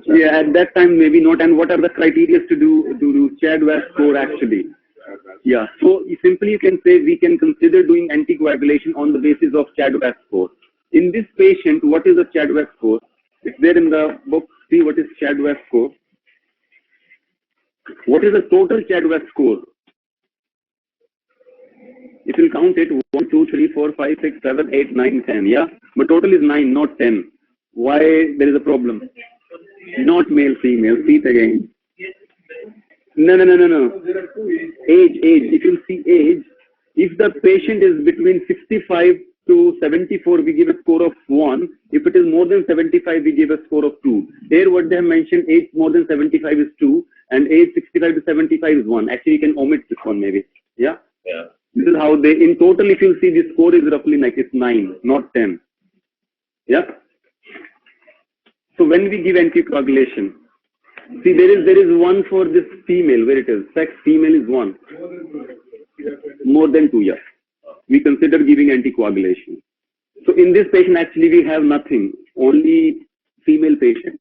Yeah, at that time maybe not. And what are the criteria to do CHA2DS score actually? Yeah, so simply you can say we can consider doing anticoagulation on the basis of CHA2DS score. In this patient, what is the CHA2DS score? It's there in the book. See what is CHA2DS score. What is the total CHA2DS score? It will count it 1, 2, 3, 4, 5, 6, 7, 8, 9, 10. Yeah, but total is 9, not 10. Why there is a problem? Not male, female. See it again. No. Age. If you see age, if the patient is between 65 to 74, we give a score of 1. If it is more than 75, we give a score of 2. Here, what they have mentioned, age more than 75 is 2, and age 65 to 75 is 1. Actually, you can omit this one maybe. Yeah. Yeah. This is how they, in total, if you see, the score is roughly like it's 9, not 10. Yeah. So when we give anticoagulation, see there is 1 for this female, where it is, sex female is 1. More than 2, yeah. We consider giving anticoagulation. So in this patient, actually, we have nothing, only female patient.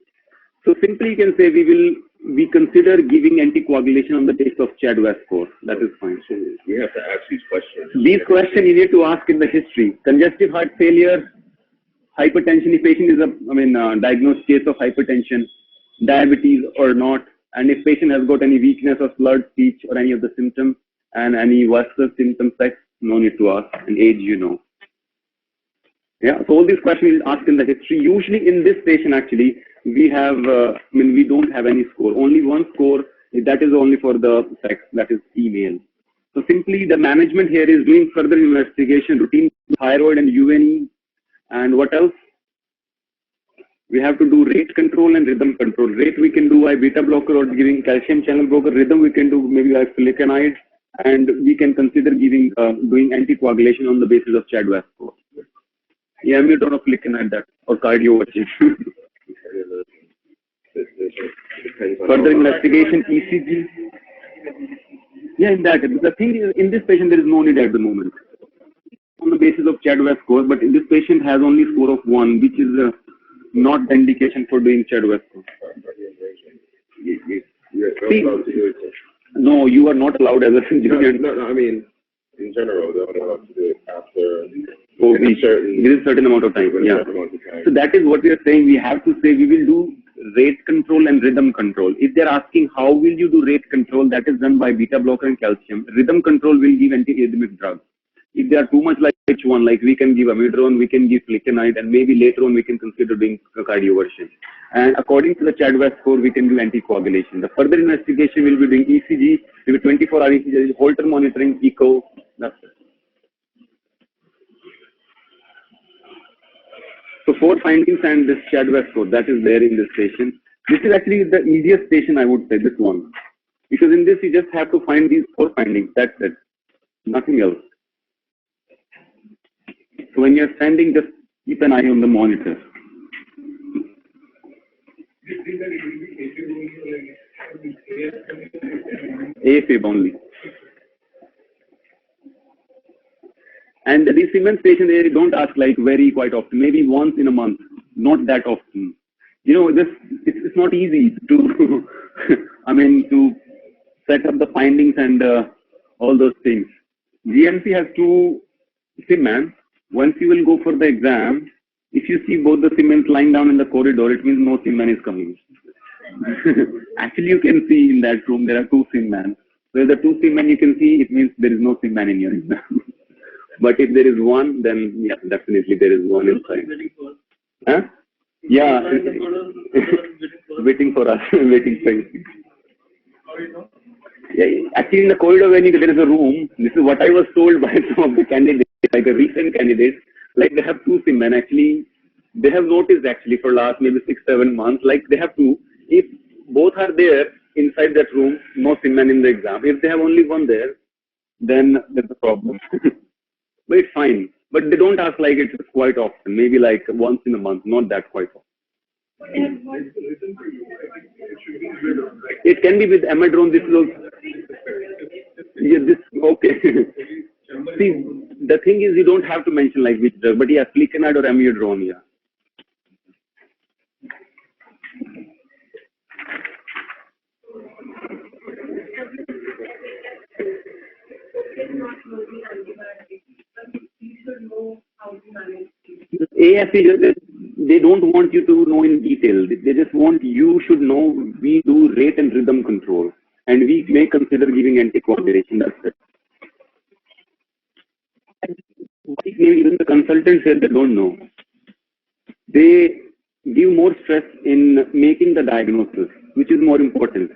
So simply you can say we consider giving anticoagulation on the basis of CHA2DS score. That is fine. So we have to ask these questions. These questions you need to ask in the history. Congestive heart failure, hypertension, if patient is diagnosed case of hypertension, diabetes or not, and if patient has got any weakness of slurred speech or any of the symptoms and any vascular symptom, sex, no need to ask, and age, you know. Yeah, so all these questions are asked in the history. Usually in this patient, actually, we have, we don't have any score. Only one score, that is only for the sex, that is female. So simply the management here is doing further investigation, routine thyroid and UNE, and what else? We have to do rate control and rhythm control. Rate we can do by beta blocker or giving calcium channel blocker. Rhythm we can do maybe like flecainide, and we can consider giving doing anticoagulation on the basis of CHA2DS score. Yeah, we don't know flecainide that or cardioversion. Further investigation, ECG. Yeah, in that. The thing is, in this patient, there is no need at the moment on the basis of CHA2DS score, but this patient has only score of 1, which is not the indication for doing CHA2DS score. See, no, you are not allowed as a junior. No, I mean, in general, they're not allowed to do it after there is a certain amount of time. Yeah. So that is what we are saying. We have to say we will do rate control and rhythm control. If they are asking how will you do rate control, that is done by beta blocker and calcium. Rhythm control will give antiarrhythmic drugs. If they are too much like H1, like we can give amiodarone, we can give flecainide, and maybe later on we can consider doing cardioversion. And according to the CHA2DS score, we can do anticoagulation. The further investigation will be doing ECG, maybe 24-hour ECG, Holter monitoring, echo. That's it. So 4 findings and this CHA2DS score, that is there in this patient. This is actually the easiest patient, I would say, this one. Because in this, you just have to find these 4 findings, that's it. Nothing else. So when you're standing, just keep an eye on the monitor. AFib only. And these Siemens patients, they don't ask like quite often, maybe once in a month, not that often. You know, it's not easy to, to set up the findings and all those things. GMC has 2 Siemens. Once you will go for the exam, if you see both the Siemens lying down in the corridor, it means no Siemens is coming. Actually, you can see in that room, there are 2 Siemens. So if the 2 Siemens you can see, it means there is no Siemens in your exam. But if there is 1, then yeah, definitely there is 1 inside. Huh? Yeah, waiting for us, waiting for you. Yeah, actually, in the corridor, when there is a room, this is what I was told by some of the candidates, like a recent candidate, like they have 2 Siemens. Actually, they have noticed actually for last maybe 6-7 months, like they have 2. If both are there inside that room, no Siemens in the exam. If they have only 1 there, then there's a problem. But it's fine. But they don't ask like it quite often, maybe like once in a month, not that quite often. It can be with amiodarone. This is also, yeah, this, okay. See, the thing is you don't have to mention like which drug, but yeah, flecainide or amiodarone, yeah. AFE, they don't want you to know in detail. They just want you should know we do rate and rhythm control, and we may consider giving anticoagulation. That's it. Even the consultants here, they don't know. They give more stress in making the diagnosis, which is more important.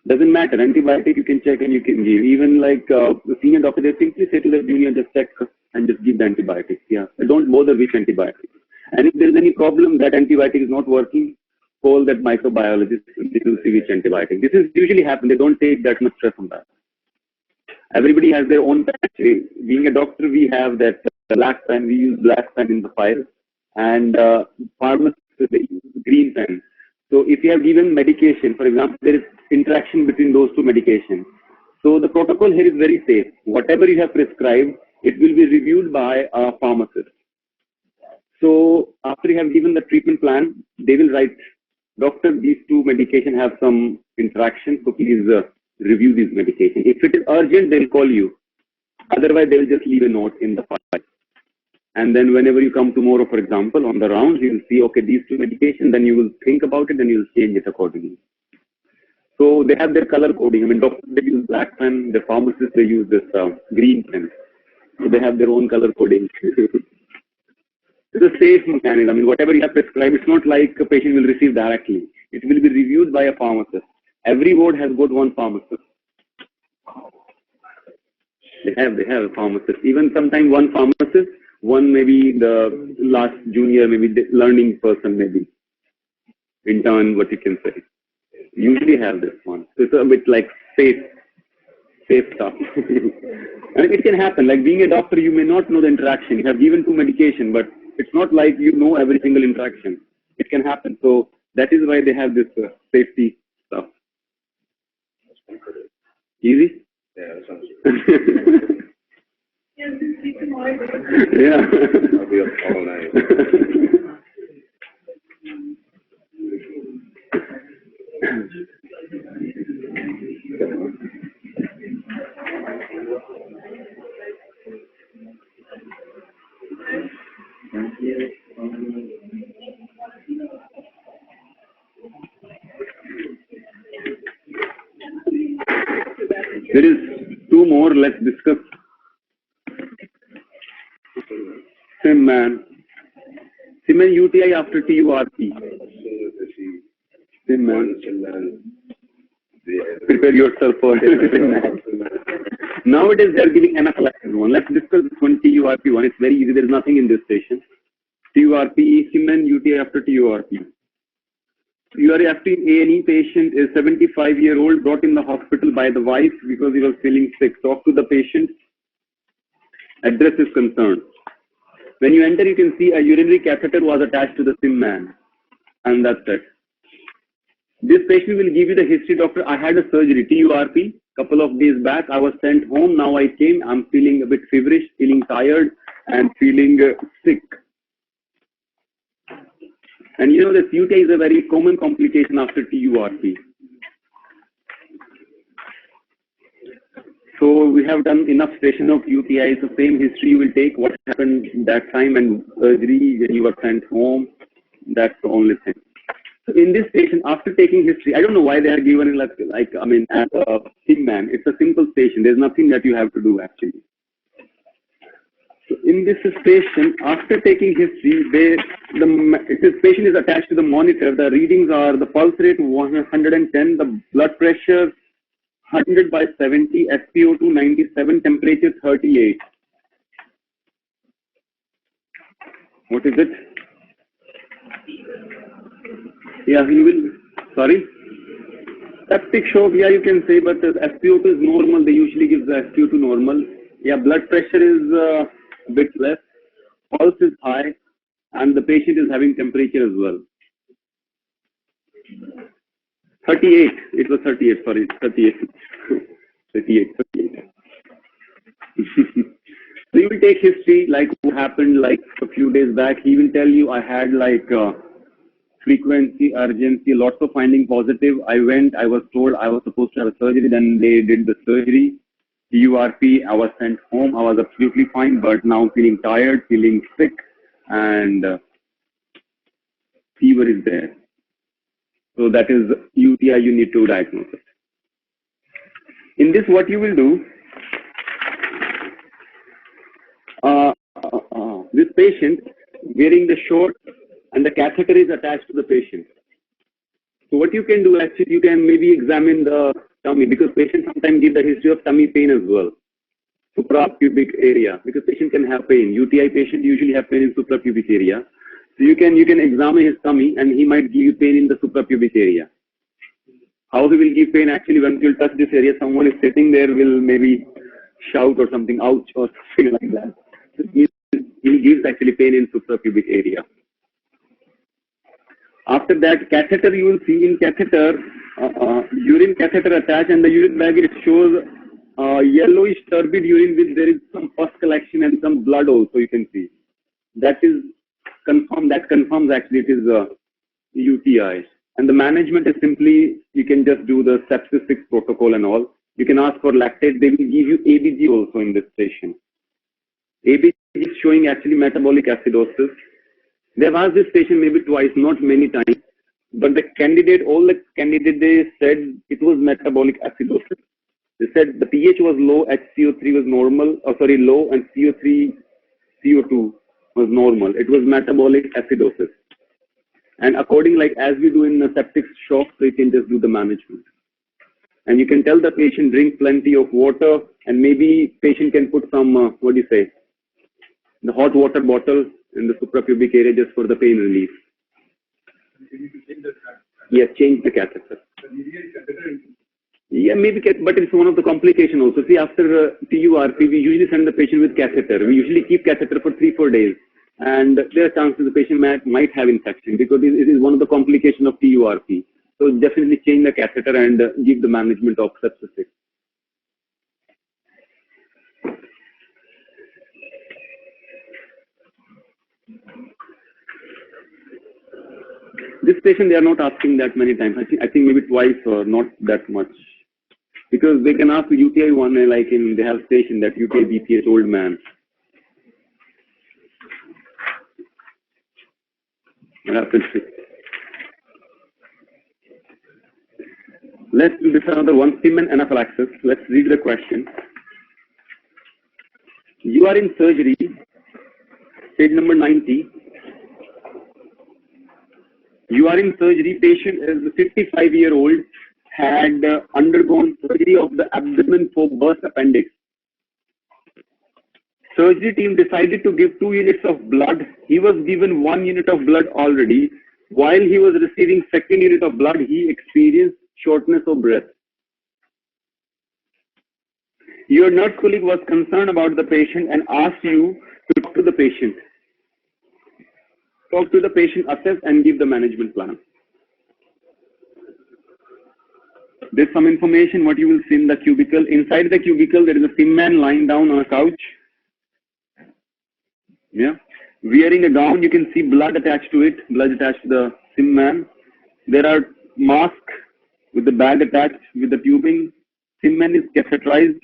Doesn't matter. Antibiotic you can check and you can give. Even like the senior doctor, they simply say to the junior, just check and just give the antibiotics. Yeah, don't bother with antibiotics. And if there is any problem that antibiotic is not working, call that microbiologist to see which antibiotic. This is usually happen. They don't take that much stress on that. Everybody has their own pen. Being a doctor, we have that black pen. We use black pen in the file, and pharmacists they use green pen. So if you have given medication, for example, there is interaction between those 2 medications. So the protocol here is very safe. Whatever you have prescribed, it will be reviewed by a pharmacist. So after you have given the treatment plan, they will write, doctor, these 2 medications have some interaction, so please review these medications. If it is urgent, they will call you. Otherwise, they will just leave a note in the file. And then whenever you come tomorrow, for example, on the rounds, you will see, okay, these 2 medications, then you will think about it and you will change it accordingly. So they have their color coding. Doctors, they use black pen, the pharmacists, they use this green pen. So they have their own color coding. It's a safe mechanism. I mean, whatever you have prescribed, it's not like a patient will receive directly. It will be reviewed by a pharmacist. Every ward has got one pharmacist. They have a pharmacist. Even sometimes one pharmacist, one maybe the last junior, maybe the learning person, maybe intern, what you can say. Usually have this one. So it's a bit like safe stuff. And it can happen. Like being a doctor, you may not know the interaction. You have given two medication, but it's not like you know every single interaction. It can happen. So that is why they have this safety stuff. Easy? Yeah, that sounds good. Yes, it's tomorrow. Yeah. I'll be up all night. There is two more. Let's discuss. SIM-Man UTI after TURP. SIM-Man. Prepare yourself for it. Nowadays they are giving anaphylaxis one. Let's discuss this one TURP one. It's very easy. There is nothing in this station. TURP, SIM-Man UTI after TURP. You are asking A&E patient is 75-year-old brought in the hospital by the wife because he was feeling sick. Talk to the patient. Address is concerned. When you enter, you can see a urinary catheter was attached to the SIM-Man. And that's it. This patient will give you the history. Doctor, I had a surgery, TURP, couple of days back. I was sent home. Now I came. I'm feeling a bit feverish, feeling tired, and feeling sick. And you know, this UTI is a very common complication after TURP. So we have done enough station of UTI. So same history you will take, what happened that time and surgery when you were sent home. That's the only thing. So in this station, after taking history, I don't know why they are given as a SIM-Man. It's a simple station. There's nothing that you have to do actually. So in this station, after taking history, this patient is attached to the monitor. The readings are the pulse rate 110, the blood pressure 100/70, SpO2 97, temperature 38. What is it? Yeah, he will. Sorry. Septic shock, yeah, you can say, but SpO2 is normal. They usually give the SpO2 normal. Yeah, blood pressure is a bit less. Pulse is high, and the patient is having temperature as well. 38. It was 38. Sorry, 38. 38. So you will take history, like what happened like a few days back. He will tell you I had like frequency, urgency, lots of finding positive. I went, I was told I was supposed to have a surgery, then they did the surgery. TURP, I was sent home, I was absolutely fine, but now feeling tired, feeling sick, and fever is there. So that is UTI, you need to diagnose it. In this, what you will do, this patient wearing the short and the catheter is attached to the patient. So what you can do actually, you can maybe examine the tummy, because patients sometimes give the history of tummy pain as well. Suprapubic area, because patient can have pain. UTI patient usually have pain in suprapubic area. So you can examine his tummy and he might give you pain in the suprapubic area. How he will give pain actually, when you touch this area, someone is sitting there will maybe shout or something, ouch or something like that. So he gives actually pain in suprapubic area. After that, catheter, you will see in catheter, urine catheter attached, and the urine bag, it shows yellowish turbid urine with there is some pus collection and some blood also you can see. That is confirmed, that confirms actually it is UTI. And the management is simply, you can just do the sepsis 6 protocol and all. You can ask for lactate, they will give you ABG also in this station. ABG is showing actually metabolic acidosis. They have asked this patient maybe twice, not many times, but the candidate, all the candidates, they said it was metabolic acidosis. They said the pH was low, HCO3 was normal, low, and CO3, CO2 was normal. It was metabolic acidosis. And according, like as we do in a septic shock, so you can just do the management. And you can tell the patient drink plenty of water, and maybe patient can put some, what do you say, the hot water bottle in the suprapubic area just for the pain relief. Yes, change the catheter. Yeah, maybe, but it's one of the complications also. See, after TURP, we usually send the patient with catheter. We usually keep catheter for 3-4 days. And there are chances the patient might have infection because it is one of the complications of TURP. So definitely change the catheter and give the management of sepsis. This patient, they are not asking that many times. I think maybe twice or not that much. Because they can ask the UTI one, like in the health station, that UTI BPH old man. What happens? Let's do this another one, semen anaphylaxis. Let's read the question. You are in surgery, stage number 90. You are in surgery, patient is 55-year-old, had undergone surgery of the abdomen for burst appendix. Surgery team decided to give 2 units of blood. He was given 1 unit of blood already. While he was receiving 2nd unit of blood, he experienced shortness of breath. Your nurse colleague was concerned about the patient and asked you to talk to the patient. Talk to the patient, assess and give the management plan. There's some information what you will see in the cubicle. Inside the cubicle, there is a sim man lying down on a couch. Yeah. Wearing a gown, you can see blood attached to it, blood attached to the sim man. There are masks with the bag attached with the tubing. Sim man is catheterized,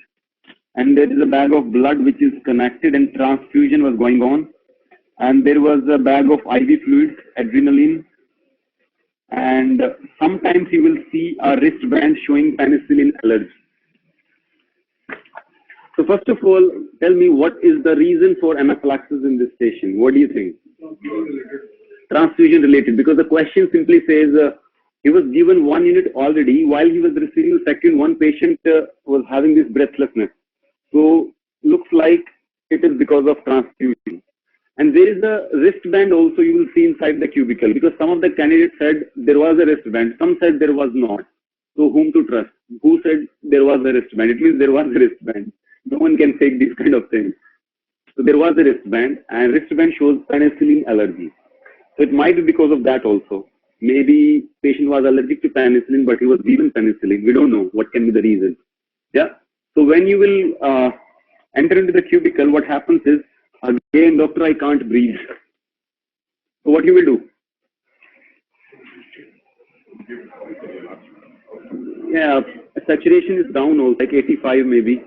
and there is a bag of blood which is connected and transfusion was going on. And there was a bag of IV fluids, adrenaline, and sometimes you will see a wristband showing penicillin allergy. So first of all, tell me what is the reason for anaphylaxis in this patient? What do you think? Transfusion related, because the question simply says he was given 1 unit already. While he was receiving the second one, patient was having this breathlessness. So looks like it is because of transfusion. And there is a wristband also you will see inside the cubicle, because some of the candidates said there was a wristband, some said there was not. So whom to trust? Who said there was a wristband? It means there was a wristband. No one can fake these kind of things. So there was a wristband, and wristband shows penicillin allergy. So it might be because of that also. Maybe patient was allergic to penicillin, but he was given penicillin. We don't know what can be the reason. Yeah. So when you will enter into the cubicle, what happens is, again, doctor, I can't breathe. So what you will do? Yeah, saturation is down also, like 85 maybe.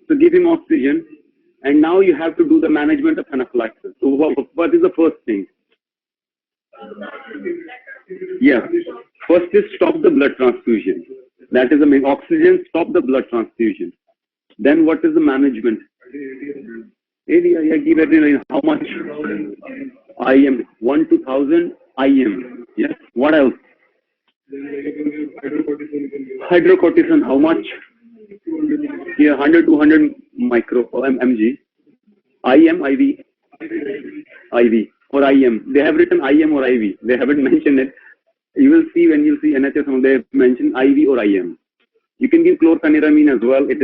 So give him oxygen. And now you have to do the management of anaphylaxis. So what is the first thing? Yeah. First is stop the blood transfusion. That is the main. Oxygen, stop the blood transfusion. Then what is the management? Give adrenaline. How much? IM. 1 to 1000 IM. Yes. What else? Hydrocortisone. How much? Here, 100 to 200 micro mg. IM, IV. IV or IM. They have written IM or IV. They haven't mentioned it. You will see when you see NHS, they mention IV or IM. You can give chlorpheniramine as well. It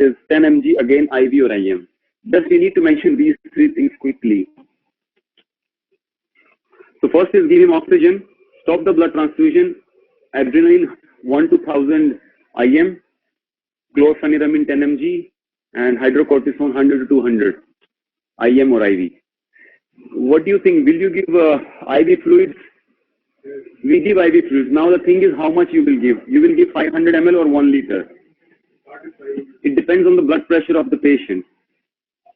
is 10 mg, again IV or IM. Just you need to mention these 3 things quickly. So first is give him oxygen, stop the blood transfusion, adrenaline 1 to 1000 IM, chlorpheniramine 10 mg, and hydrocortisone 100 to 200 IM or IV. What do you think? Will you give IV fluids? We give IV fluids. Now the thing is how much you will give. You will give 500 ml or 1 liter. It depends on the blood pressure of the patient.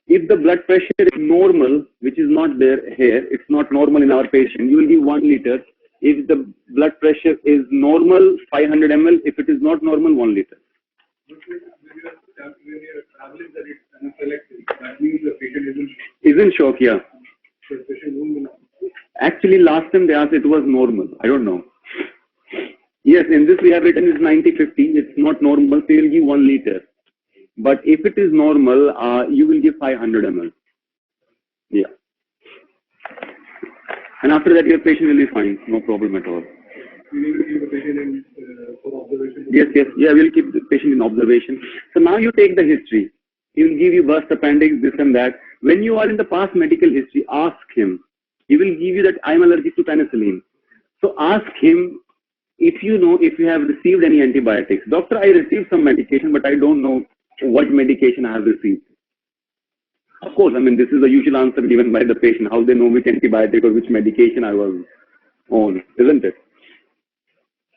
If the blood pressure is normal, which is not there here, it's not normal in our patient, you will give 1 liter. If the blood pressure is normal, 500 ml. If it is not normal, 1 liter. Isn't shock, yeah. Actually, last time they asked it was normal. I don't know. Yes, in this we have written is 90-50. It's not normal, so you'll give 1 liter. But if it is normal, you will give 500 ml. Yeah. And after that, your patient will be fine. No problem at all. You need to keep the patient in for observation. Yes, yes. Yeah, we'll keep the patient in observation. So now you take the history. He will give you burst appendix, this and that. When you are in the past medical history, ask him. He will give you that I'm allergic to penicillin. So ask him if you know if you have received any antibiotics. Doctor, I received some medication, but I don't know what medication I have received. Of course, I mean, this is the usual answer given by the patient, how they know which antibiotic or which medication I was on, isn't it?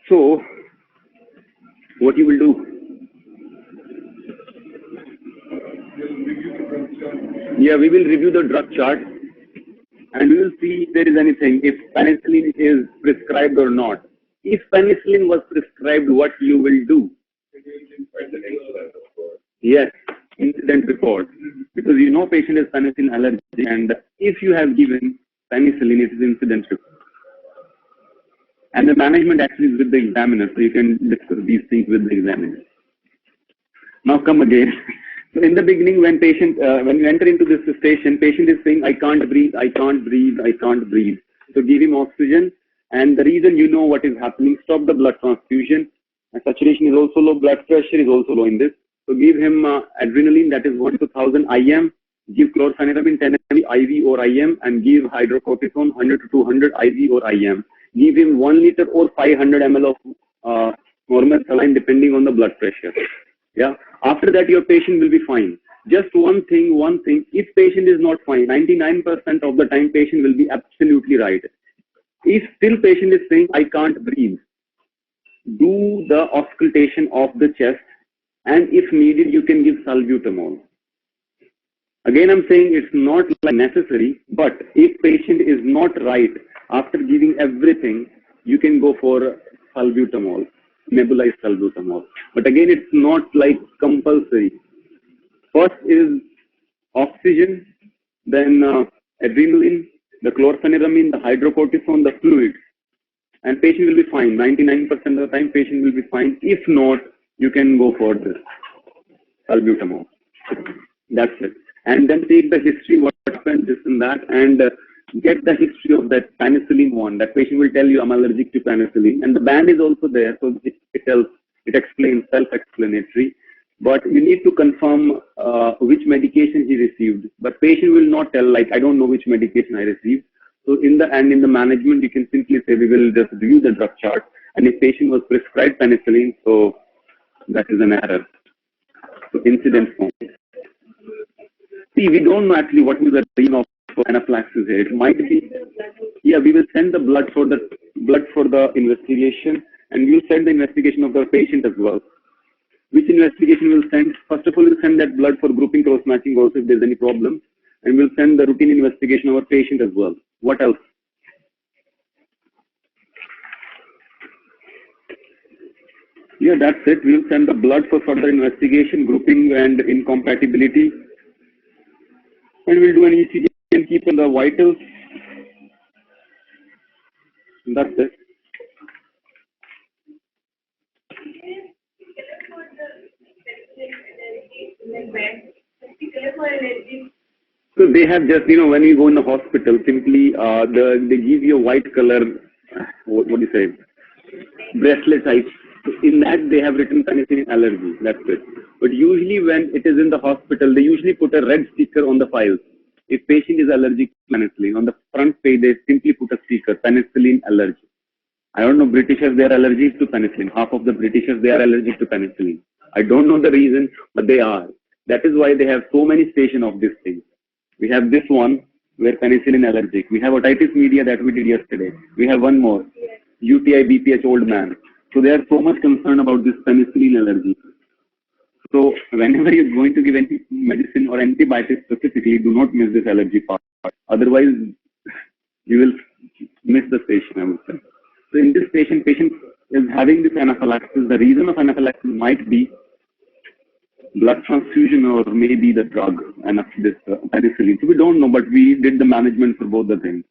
So, what you will do? Yeah, we will review the drug chart and we will see if there is anything, if penicillin is prescribed or not. If penicillin was prescribed, what you will do? Yes, incident report. Because you know patient is penicillin allergic, and if you have given penicillin, it is incident report. And the management actually is with the examiner, so you can discuss these things with the examiner. Now come again. So in the beginning, when you enter into this station, patient is saying, I can't breathe, I can't breathe, I can't breathe. So give him oxygen, and the reason you know what is happening, stop the blood transfusion. And saturation is also low, blood pressure is also low in this. So give him adrenaline, that is 1 to 1000 IM, give chlorpheniramine 10 ml IV or IM, and give hydrocortisone 100 to 200 IV or IM. Give him 1 liter or 500 ml of normal saline depending on the blood pressure. Yeah. After that, your patient will be fine. Just one thing, if patient is not fine, 99% of the time patient will be absolutely right. If still patient is saying, I can't breathe, do the auscultation of the chest, and if needed, you can give salbutamol. Again, I'm saying it's not like necessary, but if patient is not right, after giving everything, you can go for salbutamol, nebulized salbutamol. But again, it's not like compulsory. First is oxygen, then adrenaline, the chlorpheniramine, the hydrocortisone, the fluids. And patient will be fine. 99% of the time, patient will be fine. If not, you can go for this salbutamol. That's it. And then take the history, what happened, this and that, and get the history of that penicillin one. That patient will tell you, I'm allergic to penicillin. And the band is also there, so it explains, self-explanatory. But you need to confirm which medication he received. But patient will not tell, like, I don't know which medication I received. So in the management, you can simply say, we will just review the drug chart. And if patient was prescribed penicillin, so that is an error. So incident form. See, we don't know actually what is the reason of anaphylaxis here. It might be, yeah, we will send the blood for the investigation, and we will send the investigation of the patient as well. Which investigation we'll send? First of all, we'll send that blood for grouping cross matching also if there's any problem, and we'll send the routine investigation of our patient as well. What else? Yeah, that's it. We'll send the blood for further investigation, grouping and incompatibility. And we'll do an ECG and keep in the vitals. That's it. So they have just, when you go in the hospital, simply they give you a white color, what do you say, bracelet type. So in that they have written penicillin allergy. That's it. But usually when it is in the hospital, they usually put a red sticker on the files. If patient is allergic to penicillin, on the front page they simply put a sticker, penicillin allergy. I don't know Britishers, they are allergic to penicillin. Half of the Britishers, they are allergic to penicillin. I don't know the reason, but they are. That is why they have so many stations of this thing. We have this one where penicillin allergic. We have otitis media that we did yesterday. We have one more, UTI BPH old man. So they are so much concerned about this penicillin allergy. So whenever you're going to give any medicine or antibiotics specifically, do not miss this allergy part. Otherwise, you will miss the patient, I would say. So in this patient is having this anaphylaxis. The reason of anaphylaxis might be blood transfusion or maybe the drug and this penicillin. So we don't know, but we did the management for both the things.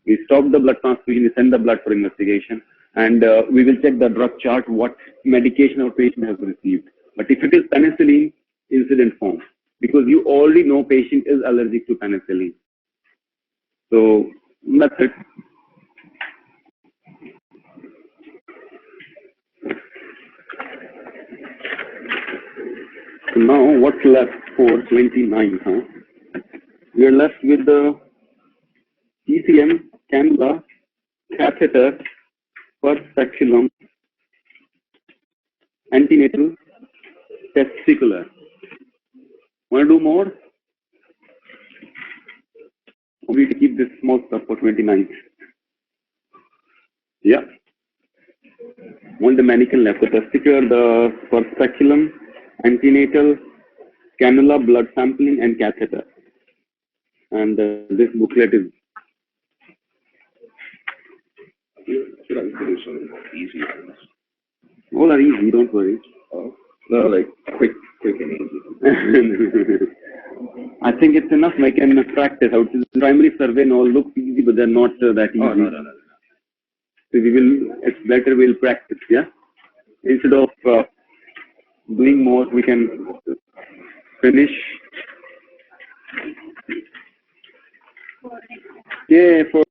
We stop the blood transfusion, we send the blood for investigation, and we will check the drug chart, what medication our patient has received. But if it is penicillin, incident form, because you already know patient is allergic to penicillin. So that's it. So now what's left for 29? We are left with the ECM, cannula, catheter, per speculum, antenatal, testicular. Want to do more? Or we need to keep this small stuff for 29th. Yeah. Want the mannequin left, the testicular, the per speculum, antenatal, cannula, blood sampling, and catheter. And this booklet is Easy. all are easy, don't worry. No, like quick and easy. I think it's enough. I can practice how to primary survey and all looks easy, but they're not that easy. Oh, no. So it's better we'll practice, yeah? Instead of doing more, we can finish. Yeah, for